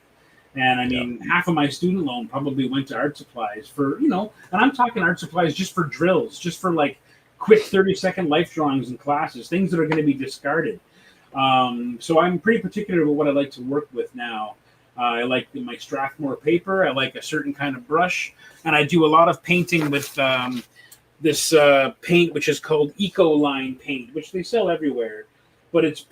And I mean, half of my student loan probably went to art supplies for, and I'm talking art supplies just for drills, just for like quick 30-second life drawings in classes, things that are going to be discarded. So I'm pretty particular about what I like to work with now. I like my Strathmore paper. I like a certain kind of brush. And I do a lot of painting with this paint, which is called Eco-Line paint, which they sell everywhere. But it's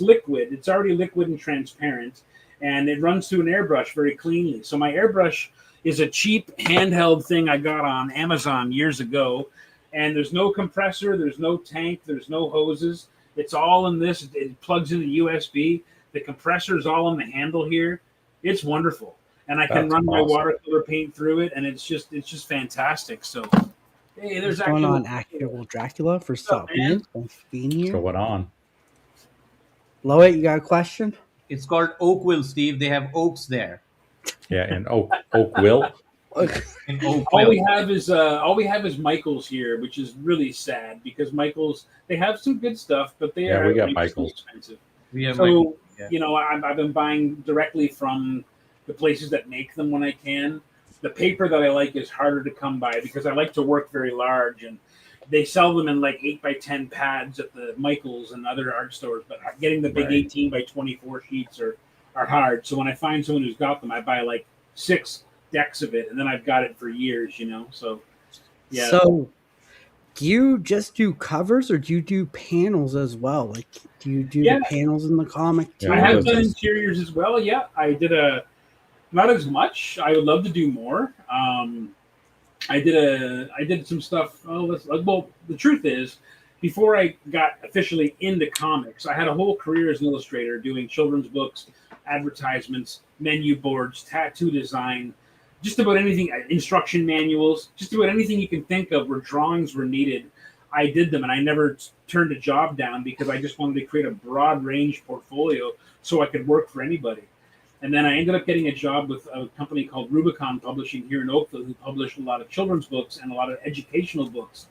liquid. It's already liquid and transparent. And it runs through an airbrush very cleanly. So my airbrush is a cheap handheld thing I got on Amazon years ago. And there's no compressor, there's no tank, there's no hoses. It's all in this. It plugs into USB. The compressor is all on the handle here. It's wonderful. And I can run my watercolor paint through it, and it's just fantastic. So, hey, there's going on Actual Dracula for stop in. Thanks for being here. What's going on? Lohit, you got a question? It's called Oakville, Steve. They have oaks there. Yeah, and Oakville. In Oakville. All we have is Michael's here, which is really sad, because Michael's, they have some good stuff, but we got Michael's expensive. We have so I've been buying directly from the places that make them when I can. The paper that I like is harder to come by because I like to work very large, and they sell them in like 8x10 pads at the Michael's and other art stores, but getting the big 18x24 sheets are hard. So when I find someone who's got them, I buy like 6 decks of it, and then I've got it for years, So, yeah. So, do you just do covers, or do you do panels as well? Like, do you do the panels in the comic too? I have done interiors as well. Yeah, I did not as much. I would love to do more. I did some stuff. Well, the truth is, before I got officially into comics, I had a whole career as an illustrator doing children's books, advertisements, menu boards, tattoo design, just about anything, instruction manuals, just about anything you can think of where drawings were needed. I did them, and I never turned a job down because I just wanted to create a broad range portfolio so I could work for anybody. And then I ended up getting a job with a company called Rubicon Publishing here in Oakville, who published a lot of children's books and a lot of educational books.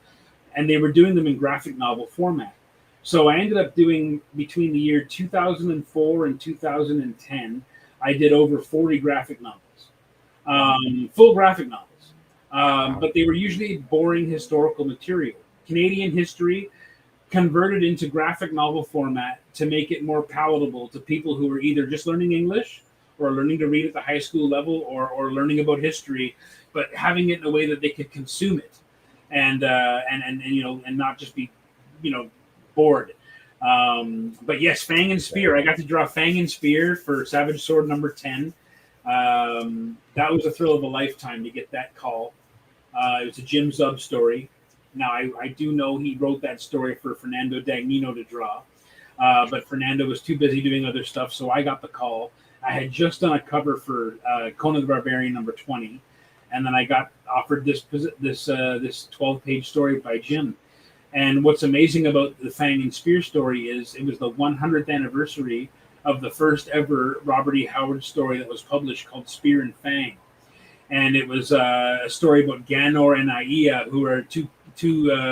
And they were doing them in graphic novel format. So I ended up doing, between the year 2004 and 2010, I did over 40 graphic novels, full graphic novels. But they were usually boring historical material, Canadian history, converted into graphic novel format to make it more palatable to people who were either just learning English or learning to read at the high school level, or learning about history, but having it in a way that they could consume it and not just be, bored. But yes, Fang and Spear. I got to draw Fang and Spear for Savage Sword number 10. That was a thrill of a lifetime to get that call. It was a Jim Zub story. Now, I do know he wrote that story for Fernando Dagnino to draw, but Fernando was too busy doing other stuff, so I got the call. I had just done a cover for Conan the Barbarian number 20, and then I got offered this 12-page story by Jim. And what's amazing about the Fang and Spear story is it was the 100th anniversary of the first ever Robert E. Howard story that was published called Spear and Fang. And it was a story about Ganor and Aia, who are two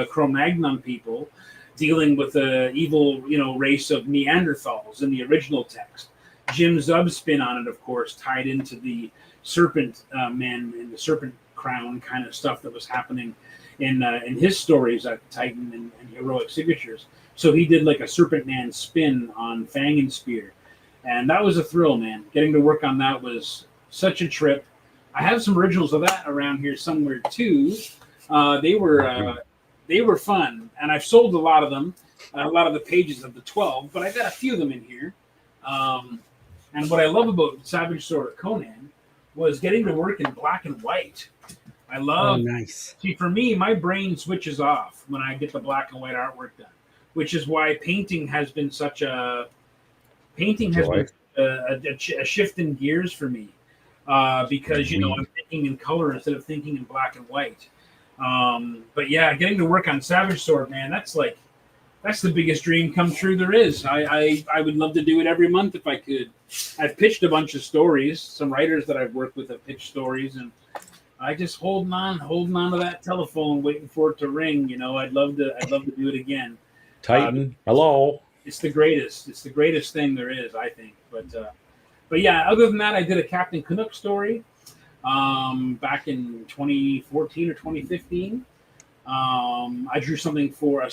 Cro-Magnon people dealing with the evil, race of Neanderthals in the original text. Jim Zub's spin on it, of course, tied into the serpent men and the serpent crown kind of stuff that was happening in his stories at Titan and Heroic Signatures. So he did like a serpent man spin on Fang and Spear. And that was a thrill, man. Getting to work on that was such a trip. I have some originals of that around here somewhere too. They were fun, and I've sold a lot of them, a lot of the pages of the 12, but I got a few of them in here. And what I love about Savage Sword of Conan was getting to work in black and white. I Oh, love. nice. See, for me, my brain switches off when I get the black and white artwork done, which is why painting has been Joy. a shift in gears for me, because I'm thinking in color instead of thinking in black and white. But yeah, getting to work on Savage Sword, man, that's the biggest dream come true there is. I would love to do it every month if I could. I've pitched a bunch of stories. Some writers that I've worked with have pitched stories, and I just holding on to that telephone, waiting for it to ring. I'd love to do it again. Titan, hello. It's the greatest. It's the greatest thing there is, I think. But yeah, other than that, I did a Captain Canuck story back in 2014 or 2015. I drew something for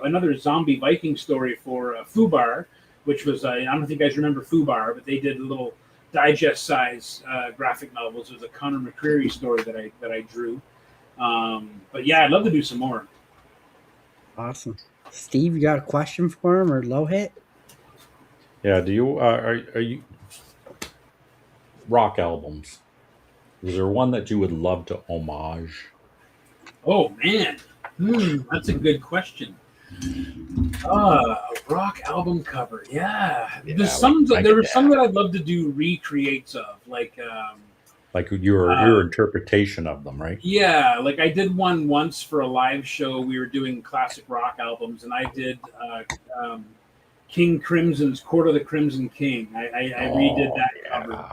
another zombie Viking story for Fubar, which was I don't think you guys remember Fubar, but they did a little digest size graphic novels. It was a Conor McCreary story that I drew. But yeah, I'd love to do some more. Awesome. Steve, you got a question for him or Lohit? Yeah, do you are you rock albums? Is there one that you would love to homage? Oh man, that's a good question. Rock album cover, yeah. There's some there were some that I'd love to do recreates of, like your interpretation of them, right? Yeah, like I did one once for a live show. We were doing classic rock albums, and I did King Crimson's "Court of the Crimson King." I redid that cover,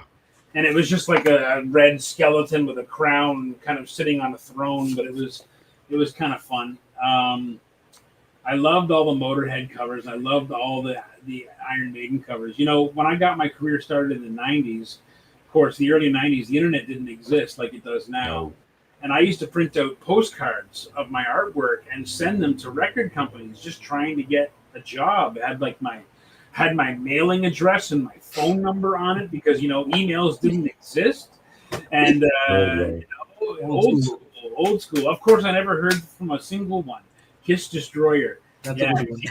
and it was just like a red skeleton with a crown, kind of sitting on a throne. But it was kind of fun. I loved all the Motorhead covers. I loved all the Iron Maiden covers. When I got my career started in the '90s. Of course, the early 90s, the internet didn't exist like it does now. No. And I used to print out postcards of my artwork and send them to record companies just trying to get a job. It had my mailing address and my phone number on it because, emails didn't exist. And, old school. Of course, I never heard from a single one. Kiss Destroyer.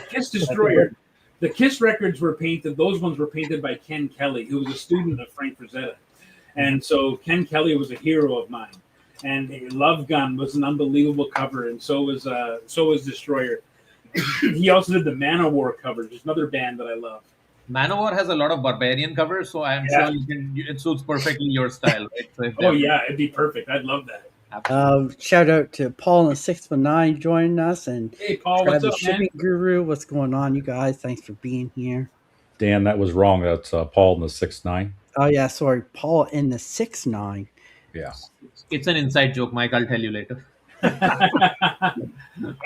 Kiss Destroyer. The Kiss records were painted. Those ones were painted by Ken Kelly, who was a student of Frank Frazetta. And so Ken Kelly was a hero of mine. And Love Gun was an unbelievable cover, and so was Destroyer. He also did the Manowar cover, just another band that I love. Manowar has a lot of barbarian covers, so I'm sure it suits perfectly your style. Right? So it'd be perfect. I'd love that. Shout out to Paul and 619 joining us, and hey Paul, what's up, Shipping Guru? What's going on, you guys? Thanks for being here. Dan, that was wrong. That's Paul in the 6'9". Oh yeah, sorry, Paul in the 6'9". Yeah, it's an inside joke, Mike. I'll tell you later. I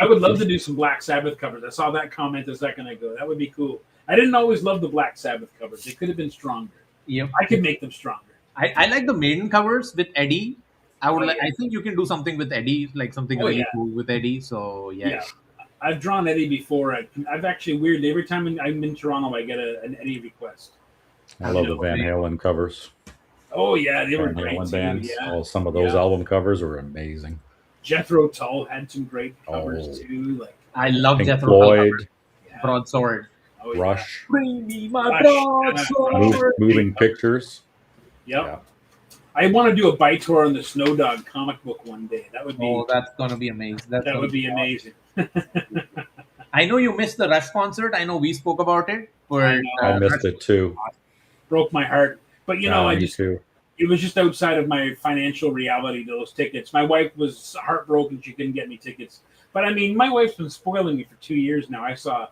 would love to do some Black Sabbath covers. I saw that comment a second ago. That would be cool. I didn't always love the Black Sabbath covers. They could have been stronger. Yep. I could make them stronger. I like the Maiden covers with Eddie. I think you can do something with Eddie, like something really cool with Eddie. So yeah. I've drawn Eddie before. I've actually weirdly every time I'm in Toronto, I get an Eddie request. I love the Van Halen covers. Oh yeah, they were Van great Halen too. bands. Yeah. Oh, some of those album covers were amazing. Jethro Tull had some great covers too. Like I love Pink Jethro Floyd, Tull. Broadsword. Oh, Rush. Bring me my broadsword. Moving pictures. Yep. Yeah. I want to do a bite tour on the Snow Dog comic book one day. That would be. Oh, that's gonna be amazing. That would be amazing. I know you missed the Rush concert. I know we spoke about it. But I missed it too. Broke my heart. But too. It was just outside of my financial reality, those tickets. My wife was heartbroken she couldn't get me tickets. But I mean, my wife's been spoiling me for 2 years now. I saw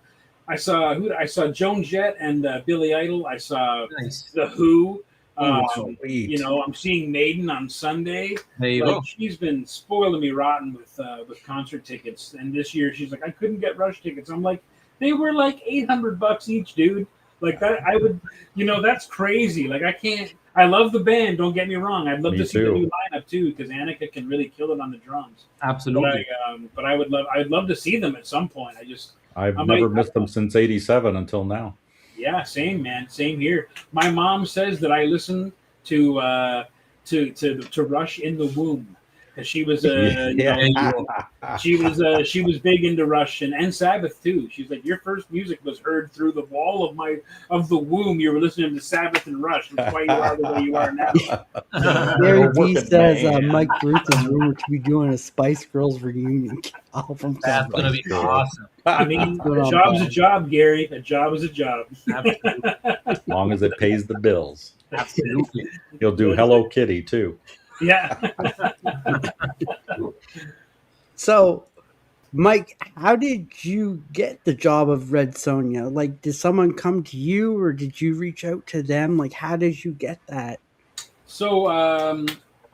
Joan Jett and Billy Idol. I saw The Who. I'm seeing Maiden on Sunday. There you go. She's been spoiling me rotten with concert tickets. And this year she's like, I couldn't get Rush tickets. I'm like, they were like $800 each, dude. Like that, I would, that's crazy. Like I can't. I love the band. Don't get me wrong. I'd love to see the new lineup too, because Annika can really kill it on the drums. Absolutely. But I'd love to see them at some point. I've never missed them since '87 until now. Yeah, same man, same here. My mom says that I listen to Rush in the womb, because she was she was big into Rush and Sabbath too. She's like, your first music was heard through the wall of the womb. You were listening to Sabbath and Rush. That's why you are the way you are now. Gary D says Mike Rooth is rumored to be doing a Spice Girls reunion album That's cover. gonna be awesome. I mean, a job's a job, Gary. A job is a job. Absolutely. As long as it pays the bills. Absolutely. He'll do Hello Kitty too. Yeah. So, Mike, how did you get the job of Red Sonja? Like, did someone come to you, or did you reach out to them? Like, how did you get that? So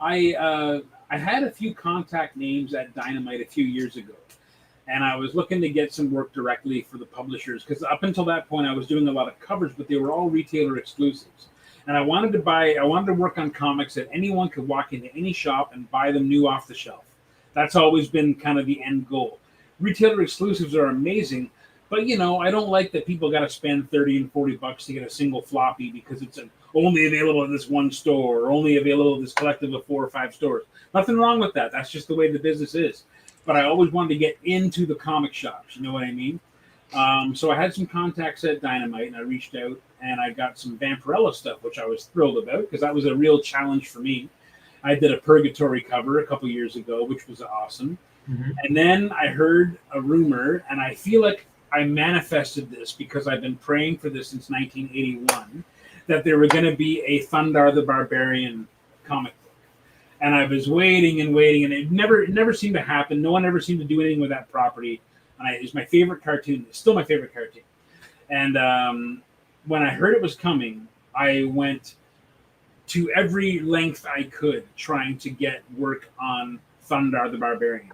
I had a few contact names at Dynamite a few years ago, and I was looking to get some work directly for the publishers because up until that point I was doing a lot of covers, but they were all retailer exclusives. And I wanted to work on comics that anyone could walk into any shop and buy them new off the shelf. That's always been kind of the end goal. Retailer exclusives are amazing, but I don't like that people got to spend $30 and $40 to get a single floppy because it's only available at this one store or only available at this collective of 4 or 5 stores. Nothing wrong with that. That's just the way the business is. But I always wanted to get into the comic shops. You know what I mean? So I had some contacts at Dynamite, and I reached out, and I got some Vampirella stuff, which I was thrilled about because that was a real challenge for me. I did a Purgatory cover a couple years ago, which was awesome. Mm-hmm. And then I heard a rumor, and I feel like I manifested this because I've been praying for this since 1981, that there were going to be a Thundar the Barbarian comic book. And I was waiting, and it never seemed to happen. No one ever seemed to do anything with that property. And it was my favorite cartoon. It's still my favorite cartoon. And when I heard it was coming, I went to every length I could trying to get work on Thundar the Barbarian.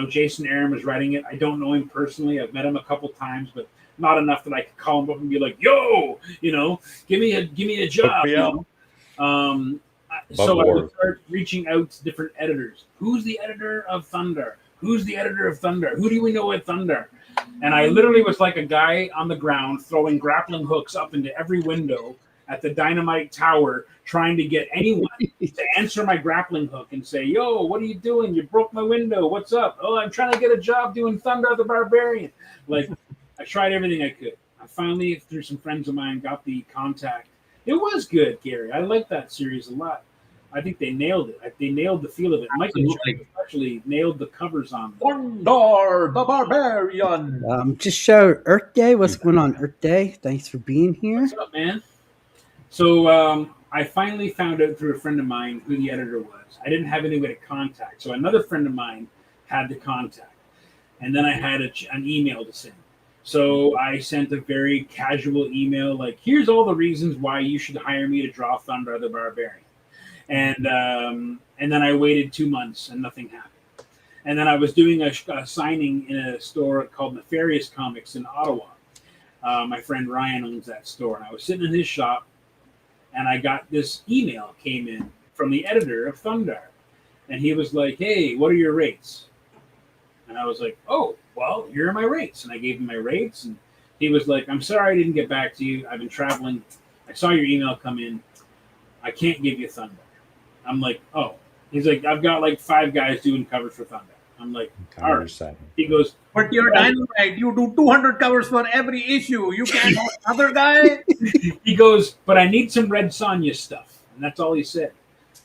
Jason Aaron was writing it. I don't know him personally. I've met him a couple times, but not enough that I could call him up and be like, "Yo, give me a job." So I would start reaching out to different editors. Who's the editor of Thundar? Who's the editor of Thundar? Who do we know at Thundar? And I literally was like a guy on the ground throwing grappling hooks up into every window at the Dynamite Tower, trying to get anyone to answer my grappling hook and say, "Yo, what are you doing? You broke my window. What's up?" "Oh, I'm trying to get a job doing Thundar the Barbarian." Like, I tried everything I could. I finally, through some friends of mine, got the contact. It was good, Gary. I liked that series a lot. I think they nailed it. They nailed the feel of it. Mike and Chuck especially nailed the covers on them. Thundar the Barbarian. Just shout out Earth Day. What's going on, Earth Day? Thanks for being here. What's up, man? So I finally found out through a friend of mine who the editor was. I didn't have any way to contact, so another friend of mine had the contact. And then I had an email to send. So I sent a very casual email like, "Here's all the reasons why you should hire me to draw Thundar the Barbarian." And then I waited 2 months and nothing happened. And then I was doing a signing in a store called Nefarious Comics in Ottawa. My friend Ryan owns that store. And I was sitting in his shop, and I got this email came in from the editor of Thundar. And he was like, "Hey, what are your rates?" And I was like, "Oh, well, here are my rates." And I gave him my rates. And he was like, "I'm sorry I didn't get back to you. I've been traveling. I saw your email come in. I can't give you Thundar." I'm like, "Oh." He's like, "I've got like 5 guys doing covers for Thundar." I'm like, "All right." He goes, "But you're Dynamite. You do 200 covers for every issue. You can't have another guy." He goes, "But I need some Red Sonja stuff." And that's all he said.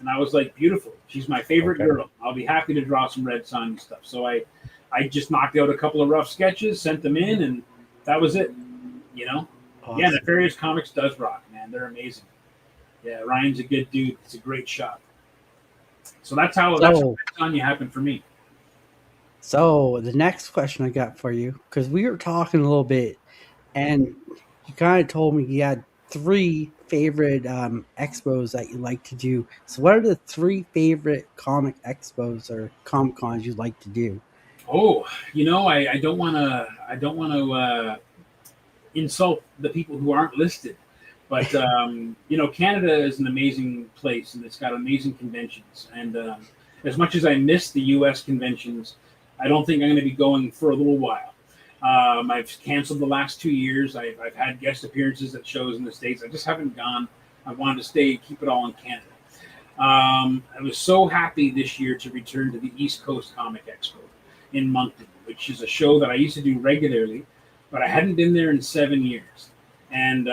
And I was like, "Beautiful. She's my favorite girl. I'll be happy to draw some Red Sonja stuff." So I just knocked out a couple of rough sketches, sent them in, and that was it. Awesome. Yeah, Nefarious Comics does rock, man. They're amazing. Yeah, Ryan's a good dude. It's a great shop. So that's how Red Sonja happened for me. So the next question I got for you, because we were talking a little bit, and you kind of told me you had 3 favorite expos that you like to do. So what are the 3 favorite comic expos or comic cons you like to do? Oh, I don't want to insult the people who aren't listed, but Canada is an amazing place, and it's got amazing conventions. And as much as I miss the U.S. conventions, I don't think I'm going to be going for a little while. I've canceled the last 2 years. I've had guest appearances at shows in the States. I just haven't gone. I wanted to keep it all in Canada. I was so happy this year to return to the East Coast Comic Expo in Moncton, which is a show that I used to do regularly, but I hadn't been there in 7 years. And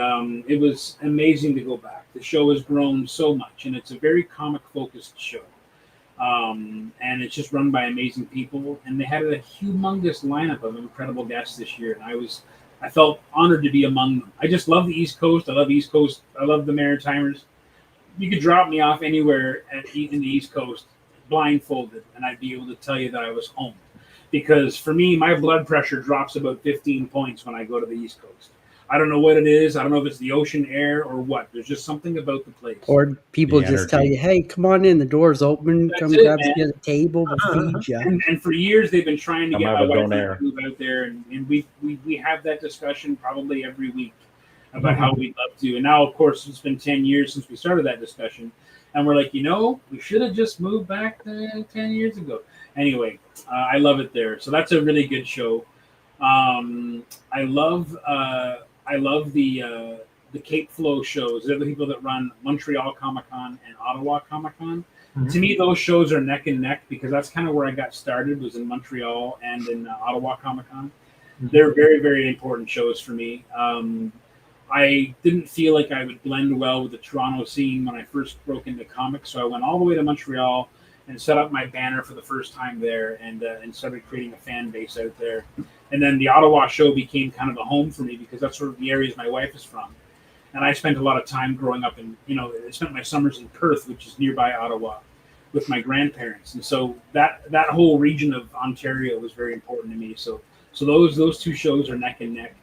it was amazing to go back. The show has grown so much, and it's a very comic-focused show. And it's just run by amazing people. And they had a humongous lineup of incredible guests this year, and I felt honored to be among them. I just love the East Coast. I love East Coast. I love the Maritimers. You could drop me off anywhere in the East Coast blindfolded, and I'd be able to tell you that I was home. Because for me, my blood pressure drops about 15 points when I go to the East Coast. I don't know what it is. I don't know if it's the ocean air or what. There's just something about the place. Or people The just tell energy. you, hey, come on in. The door's open. That's Come it, grab man. a table. We'll feed you. And for years, they've been trying to Come get have my a wife donair. to move out there. And we have that discussion probably every week about how we'd love to. And now, of course, it's been 10 years since we started that discussion. And we're like, we should have just moved back 10 years ago. Anyway, I love it there. So that's a really good show. I love the Cape Flow shows. They're the people that run Montreal Comic Con and Ottawa Comic Con. Mm-hmm. To me, those shows are neck and neck because that's kind of where I got started, was in Montreal and in Ottawa Comic Con. Mm-hmm. They're very, very important shows for me. I didn't feel like I would blend well with the Toronto scene when I first broke into comics, so I went all the way to Montreal and set up my banner for the first time there, and started creating a fan base out there. And then the Ottawa show became kind of a home for me because that's sort of the areas my wife is from. And I spent a lot of time growing up in, I spent my summers in Perth, which is nearby Ottawa, with my grandparents. And so that whole region of Ontario was very important to me. So those two shows are neck and neck.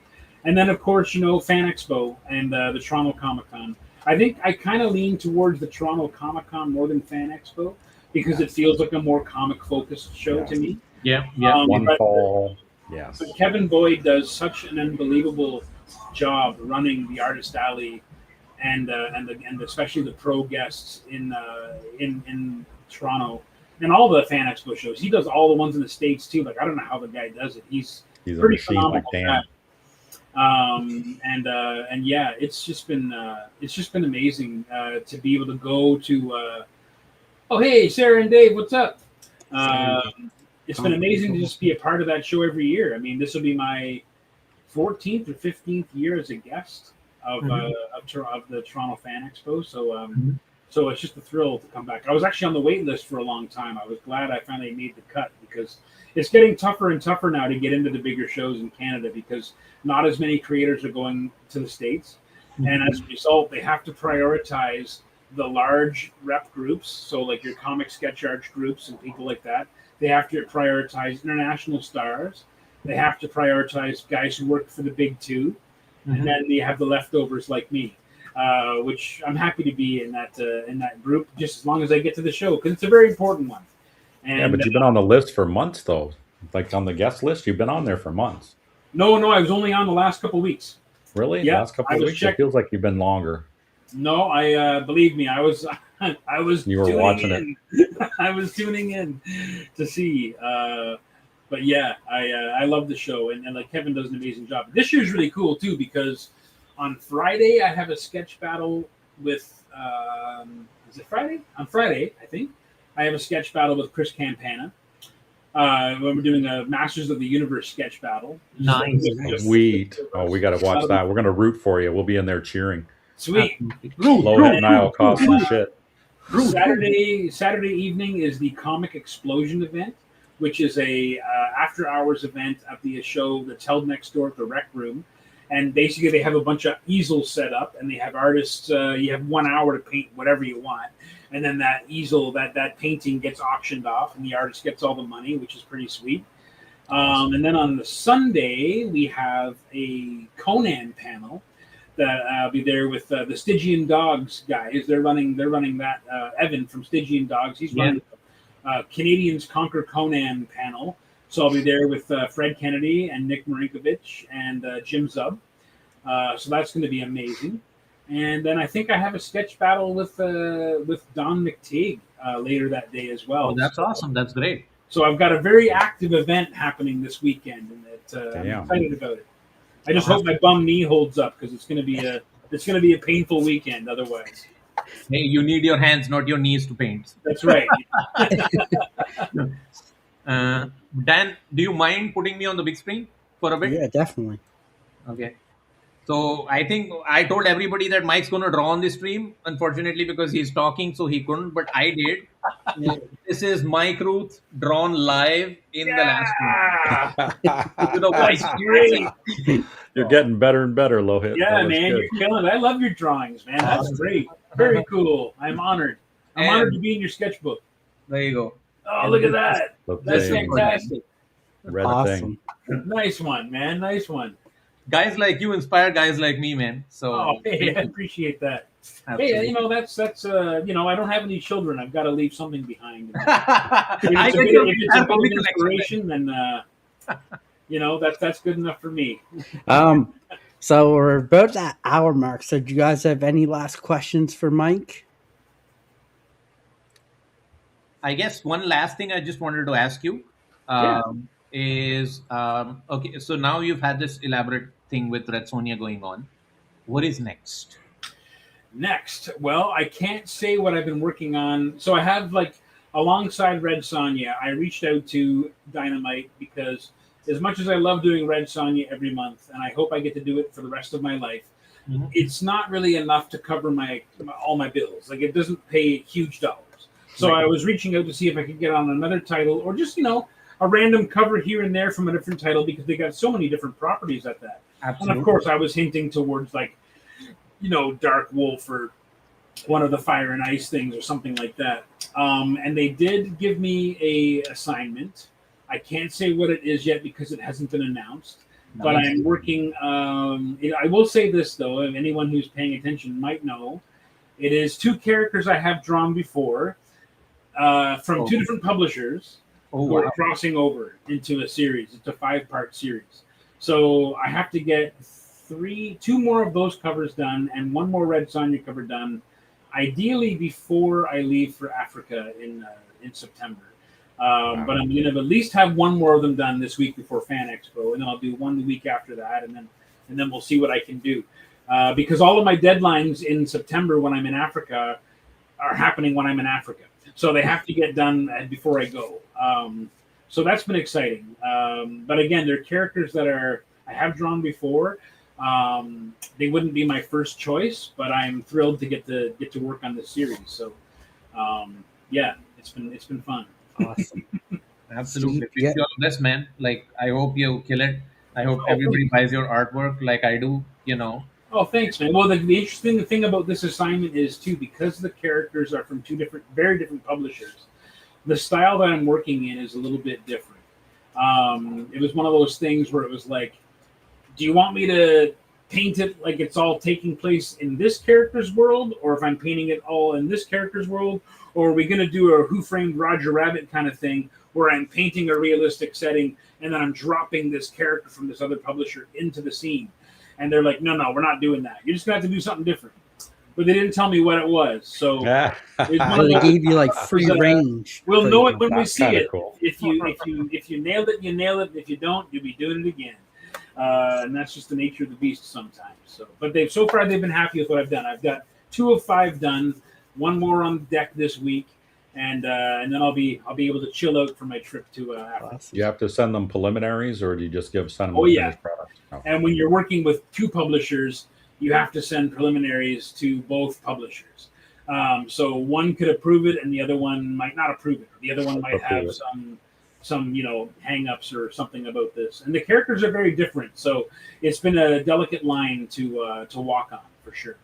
And then, of course, Fan Expo and the Toronto Comic Con. I think I kind of lean towards the Toronto Comic Con more than Fan Expo because it feels like a more comic-focused show to me. Yeah. One fall. Yes. But Kevin Boyd does such an unbelievable job running the Artist Alley, and especially the pro guests in Toronto, and all the Fan Expo shows. He does all the ones in the States too. Like, I don't know how the guy does it. He's a pretty machine phenomenal. like Dan. And yeah, it's just been amazing to be able to go to. Oh, hey, Sarah and Dave, what's up? It's been amazing to just be a part of that show every year. I mean, this will be my 14th or 15th year as a guest of the Toronto Fan Expo. So so it's just a thrill to come back. I was actually on the wait list for a long time. I was glad I finally made the cut because it's getting tougher and tougher now to get into the bigger shows in Canada because not as many creators are going to the States. And as a result, they have to prioritize the large rep groups. So like your comic sketch arts groups and people like that. They have to prioritize international stars. They have to prioritize guys who work for the big two. And then you have the leftovers like me, which I'm happy to be in that group just as long as I get to the show because it's a very important one. And, Yeah, but you've been on the list for months, though. Like on the guest list, you've been on there for months. No, I was only on the last couple of weeks. Really? Yeah, Last couple of weeks? It feels like you've been longer. No, I believe me, I was You were watching it. I was tuning in to see. But yeah, I love the show, and like Kevin does an amazing job. This year's really cool too because on Friday I have a sketch battle with. Is it Friday? On Friday, I think I have a sketch battle with Chris Campana. When we're doing a Masters of the Universe sketch battle. Nice. Sweet. Oh, we got to watch that. We're going to root for you. We'll be in there cheering. Sweet. Lohit and I will cost some shit. Saturday evening is the Comic Explosion event, which is a after-hours event at the show that's held next door at the Rec Room. And basically they have a bunch of easels set up, and they have artists. You have 1 hour to paint whatever you want. And then that easel, that painting gets auctioned off, and the artist gets all the money, which is pretty sweet. And then on the Sunday, we have a Conan panel that I'll be there with the Stygian Dogs guys. They're running that. Evan from Stygian Dogs, he's running the Canadians Conquer Conan panel. So I'll be there with Fred Kennedy and Nick Marinkovich and Jim Zub. So that's going to be amazing. And then I think I have a sketch battle with Don McTeague later that day as well. Oh, that's awesome. That's great. So I've got a very active event happening this weekend, and I'm excited about it. I just hope my bum knee holds up because it's going to be a painful weekend otherwise. Hey, you need your hands, not your knees to paint. That's right. Dan, do you mind putting me on the big screen for a bit? Yeah, definitely. Okay. So I think I told everybody that Mike's going to draw on the stream. Unfortunately, because he's talking, so he couldn't. But I did. So this is Mike Rooth drawn live in the last room. With a white That's great. You're getting better and better, Lohit. Yeah, That was man, good. you're killing it. I love your drawings, man. That's great. Very cool. I'm honored. I'm honored to be in your sketchbook. There you go. Oh, look at that. Look, That's they fantastic. read a Awesome. thing. Nice one, man. Nice one. Guys like you inspire guys like me, man. So Oh, hey, I appreciate that. absolutely. Hey, you know, that's you know, I don't have any children. I've got to leave something behind. If I it's a get bit, your if it's a bit of public connection. inspiration, then you know, that's good enough for me. So we're about that hour mark. So do you guys have any last questions for Mike? I guess one last thing I just wanted to ask you is okay. So now you've had this elaborate thing with Red Sonja going on. What is next? Next, well, I can't say what I've been working on. So I have alongside Red Sonja, I reached out to Dynamite because as much as I love doing Red Sonja every month, and I hope I get to do it for the rest of my life, Mhm. it's not really enough to cover all my bills. Like, it doesn't pay huge dollars. So Right. I was reaching out to see if I could get on another title, or just a random cover here and there from a different title, because they got so many different properties at that. Absolutely. And of course, I was hinting towards Dark Wolf or one of the Fire and Ice things or something like that. And they did give me a assignment. I can't say what it is yet because it hasn't been announced. But Nice. I'm working. I will say this though, and anyone who's paying attention might know, it is 2 characters I have drawn before from 2 different publishers Oh, who wow. are crossing over into a series. It's a 5-part series. So I have to get 2 more of those covers done and 1 more Red Sonja cover done, ideally before I leave for Africa in September. But I'm going to at least have 1 more of them done this week before Fan Expo, and then I'll do 1 the week after that, and then we'll see what I can do. Because all of my deadlines in September when I'm in Africa are happening when I'm in Africa. So they have to get done before I go. So that's been exciting. But again, they're characters that I have drawn before. They wouldn't be my first choice, but I'm thrilled to get to work on this series. So yeah, it's been fun. Awesome. Absolutely. Yeah. Wish you all the best, man. Like, I hope you kill it. I hope everybody buys your artwork like I do, Oh, thanks, man. Well, the interesting thing about this assignment is too, because the characters are from 2 very different publishers. The style that I'm working in is a little bit different. It was one of those things where it was like, do you want me to paint it like it's all taking place in this character's world, or if I'm painting it all in this character's world, or are we going to do a Who Framed Roger Rabbit kind of thing where I'm painting a realistic setting and then I'm dropping this character from this other publisher into the scene? And they're like, no, we're not doing that. You're just going to have to do something different. But they didn't tell me what it was. So it's one So of they those- gave you free range. we'll for- know it when we That's see kinda it. cool. If you nailed it, you nail it. If you don't, you'll be doing it again. And that's just the nature of the beast sometimes. So, but so far they've been happy with what I've done. I've got 2 of 5 done. 1 more on deck this week, and then I'll be able to chill out for my trip to Africa. Awesome. You have to send them preliminaries, or do you just send them Oh, the yeah. finished product? Oh. And when you're working with 2 publishers, you have to send preliminaries to both publishers. So one could approve it, and the other one might not approve it. Or the other one might have Approve it. some hang-ups or something about this. And the characters are very different, so it's been a delicate line to walk on for sure.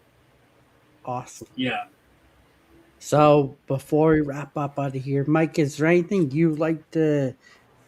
Awesome. Yeah. So before we wrap up out of here, Mike, is there anything you'd like to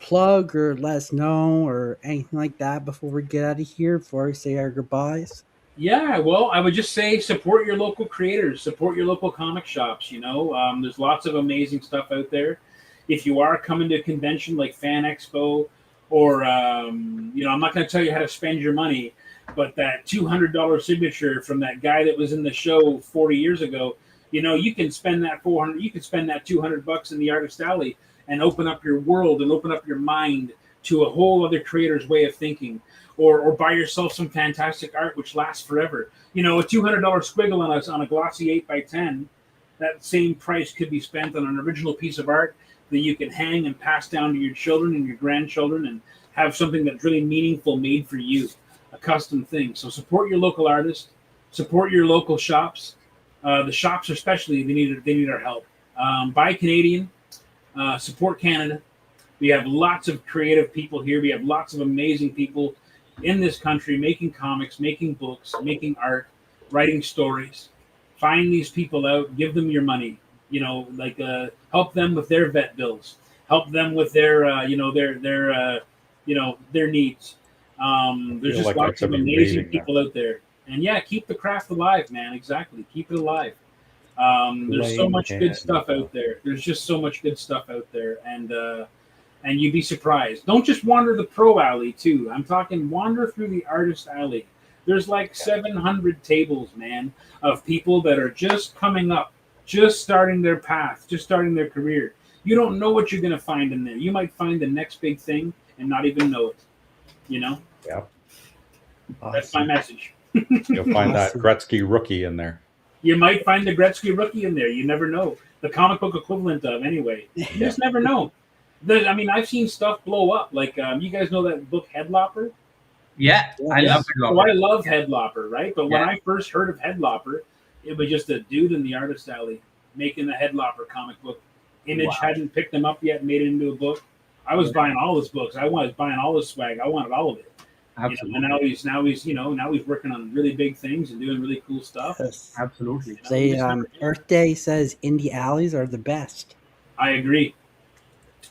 plug or let us know or anything like that before we get out of here, before we say our goodbyes? Yeah, well, I would just say support your local creators, support your local comic shops. There's lots of amazing stuff out there. If you are coming to a convention like Fan Expo, or I'm not going to tell you how to spend your money, but that $200 signature from that guy that was in the show 40 years ago, you can spend that $400, you can spend that $200 in the Artist Alley and open up your world and open up your mind to a whole other creator's way of thinking, or buy yourself some fantastic art which lasts forever. You know, a $200 squiggle on a glossy 8x10, that same price could be spent on an original piece of art that you can hang and pass down to your children and your grandchildren and have something that's really meaningful made for you, a custom thing. So support your local artists, support your local shops. The shops especially, they need our help. Buy Canadian, support Canada. We have lots of creative people here. We have lots of amazing people in this country making comics, making books, making art, writing stories. Find these people out, give them your money. You know, like help them with their vet bills, help them with their their needs. There's just lots of amazing people out there, and yeah, keep the craft alive, man. Exactly, keep it alive. There's so much good stuff out there. There's just so much good stuff out there, and you'd be surprised. Don't just wander the pro alley too. I'm talking wander through the artist alley. There's like 700 tables, man, of people that are just coming up, just starting their path, just starting their career. You don't know what you're going to find in there. You might find the next big thing and not even know it. You know? Yeah. Awesome. That's my message. You'll find that Gretzky rookie in there. You might find the Gretzky rookie in there. You never know. The comic book equivalent of, anyway. You just never know. I've seen stuff blow up. Like, you guys know that book Headlopper? Yeah, I love Headlopper. So I love Headlopper, right? But when I first heard of Headlopper, it was just a dude in the artist alley making the Headlopper comic book. Image hadn't picked them up yet, made it into a book. I was buying all his books. I was buying all his swag. I wanted all of it. Absolutely. You know, and now he's working on really big things and doing really cool stuff. Yes. Absolutely. Say Earth Day says indie alleys are the best. I agree.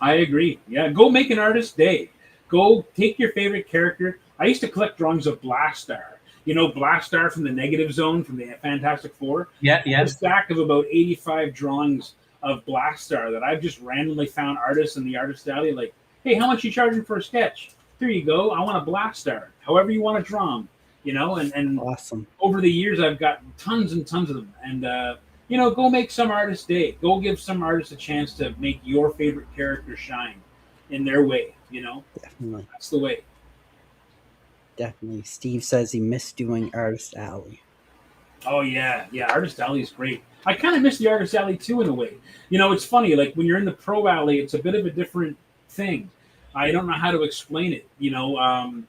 Yeah, go make an artist day. Go take your favorite character. I used to collect drawings of Blastar. You know, Blastar from the Negative Zone from the Fantastic Four. Yeah. A stack of about 85 drawings of Blastar that I've just randomly found artists in the artist alley. Like, hey, how much are you charging for a sketch? Here you go. I want a Blastar. However you want to draw them. You know, and awesome. Over the years, I've got tons and tons of them. And you know, go make some artist day. Go give some artist a chance to make your favorite character shine in their way. You know, Definitely. That's the way. Definitely. Steve says he missed doing Artist Alley. Oh, yeah. Artist Alley is great. I kind of miss the Artist Alley, too, in a way. You know, it's funny. Like, when you're in the Pro Alley, it's a bit of a different thing. I don't know how to explain it. You know,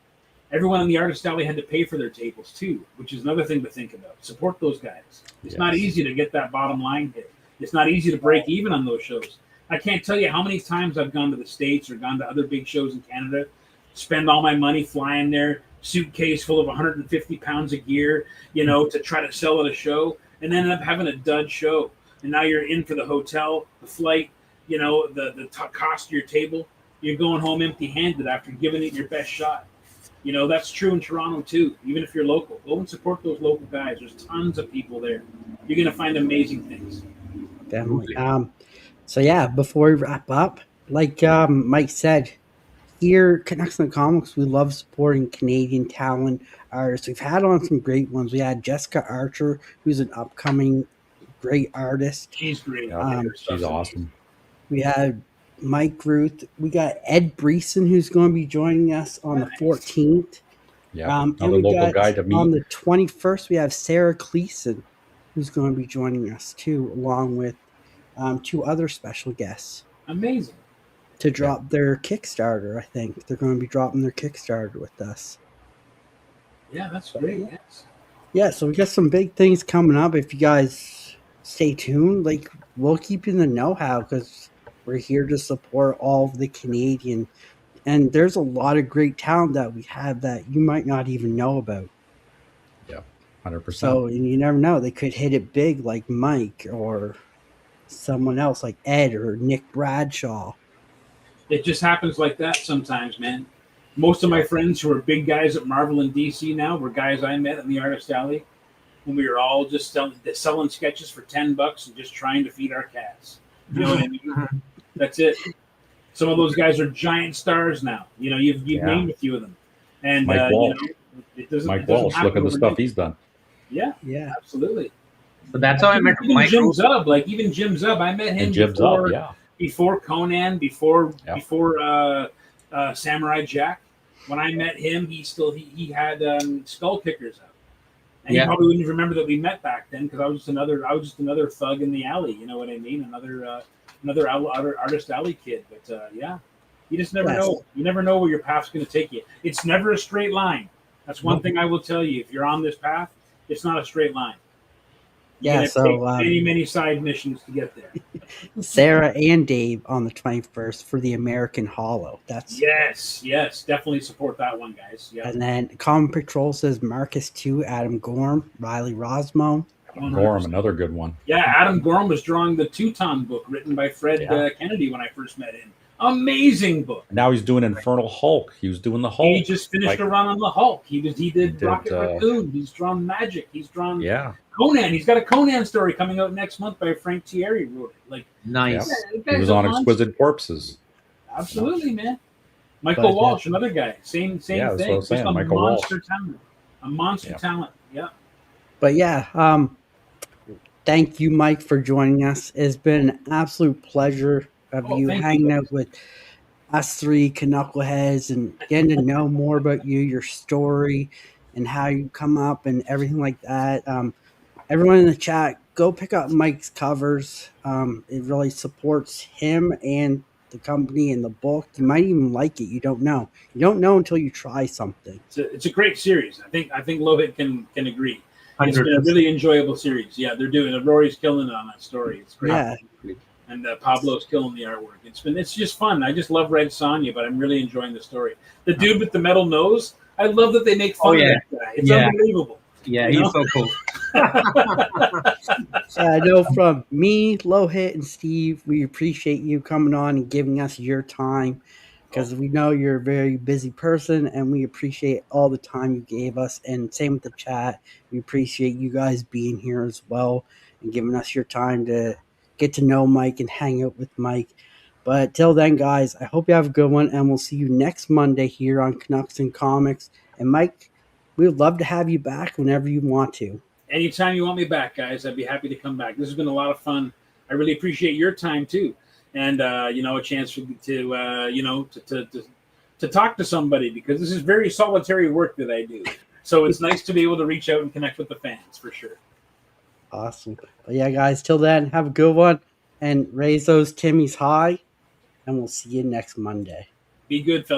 everyone in the Artist Alley had to pay for their tables, too, which is another thing to think about. Support those guys. It's not easy to get that bottom line hit. It's not easy to break even on those shows. I can't tell you how many times I've gone to the States or gone to other big shows in Canada, spend all my money flying there, suitcase full of 150 pounds of gear, you know, to try to sell at a show, and end up having a dud show. And now you're in for the hotel, the flight, you know, the cost of your table. You're going home empty-handed after giving it your best shot. You know, that's true in Toronto, too, even if you're local. Go and support those local guys. There's tons of people there. You're going to find amazing things. Definitely. So, yeah, before we wrap up, like Mike said, here, Canucks On Comics, we love supporting Canadian talent artists. We've had on some great ones. We had Jessica Archer, who's an upcoming great artist. She's great. She's awesome. We had Mike Rooth. We got Ed Breeson, who's going to be joining us on the 14th. Yeah, another local guy to meet. On the 21st, we have Sarah Cleason, who's going to be joining us, too, along with two other special guests. Amazing. To drop their Kickstarter, I think. They're going to be dropping their Kickstarter with us. Yeah, that's great. Yes. Yeah, so we got some big things coming up. If you guys stay tuned, like, we'll keep you in the know-how because we're here to support all of the Canadian. And there's a lot of great talent that we have that you might not even know about. Yeah, 100%. So, and you never know. They could hit it big like Mike or someone else like Ed or Nick Bradshaw. It just happens like that sometimes, man. Most of my friends who are big guys at Marvel and DC now were guys I met in the Artist Alley when we were all just selling sketches for $10 and just trying to feed our cats. You know what I mean? That's it. Some of those guys are giant stars now. You know, you've named a few of them. And Mike Walsh. Mike Walsh, look at the stuff he's done. Yeah, absolutely. So that's how I met Mike. Jim Zub, even Jim Zub, I met him before Conan, before Samurai Jack. When I met him, he had Skull Kickers out, and Yeah. he probably wouldn't remember that we met back then because I was just another thug in the alley. You know what I mean? Another artist alley kid. But yeah, you just never know. You never know where your path's going to take you. It's never a straight line. That's one thing I will tell you. If you're on this path, it's not a straight line. Yeah, so many side missions to get there. Sarah and Dave on the 21st for the American Hollow. That's yes, definitely support that one, guys. Yeah. And then Common Patrol says Marcus 2, Adam Gorm, Riley Rosmo. Gorm, another good one. Yeah, Adam Gorm was drawing the Teuton book written by Fred Kennedy when I first met him. Amazing book. Now he's doing Infernal Hulk. He was doing the Hulk. He just finished a run on the Hulk. He did Rocket Raccoon. He's drawn Magic. He's drawn Conan. He's got a Conan story coming out next month by Frank Thierry. Wrote it. Like nice. He was on Exquisite Corpses. Absolutely, man. Michael Walsh, another guy. Same thing. Just a Michael monster Walsh. talent. A monster talent. Yeah. But yeah, thank you, Mike, for joining us. It's been an absolute pleasure of you hanging out with us three knuckleheads and getting to know more about you, your story, and how you come up and everything like that. Everyone in the chat, go pick up Mike's covers. It really supports him and the company and the book. You might even like it. You don't know. You don't know until you try something. It's a great series. I think Lohit can agree. It's been a really enjoyable series. Yeah, they're doing it. Rory's killing it on that story. It's great. Yeah. And Pablo's killing the artwork. It's just fun. I just love Red Sonja, but I'm really enjoying the story. The dude with the metal nose, I love that they make fun of that guy. It's unbelievable. Yeah, he's so cool. I know from me, Lohit, and Steve, we appreciate you coming on and giving us your time because we know you're a very busy person and we appreciate all the time you gave us. And same with the chat. We appreciate you guys being here as well and giving us your time to get to know Mike and hang out with Mike. But till then, guys, I hope you have a good one, and we'll see you next Monday here on Canucks On Comics. And Mike, we would love to have you back whenever you want to. Anytime you want me back, guys, I'd be happy to come back. This has been a lot of fun. I really appreciate your time too, and a chance to talk to somebody because this is very solitary work that I do. So it's nice to be able to reach out and connect with the fans for sure. Awesome. But yeah, guys, till then, have a good one and raise those Timmys high, and we'll see you next Monday. Be good, fellas.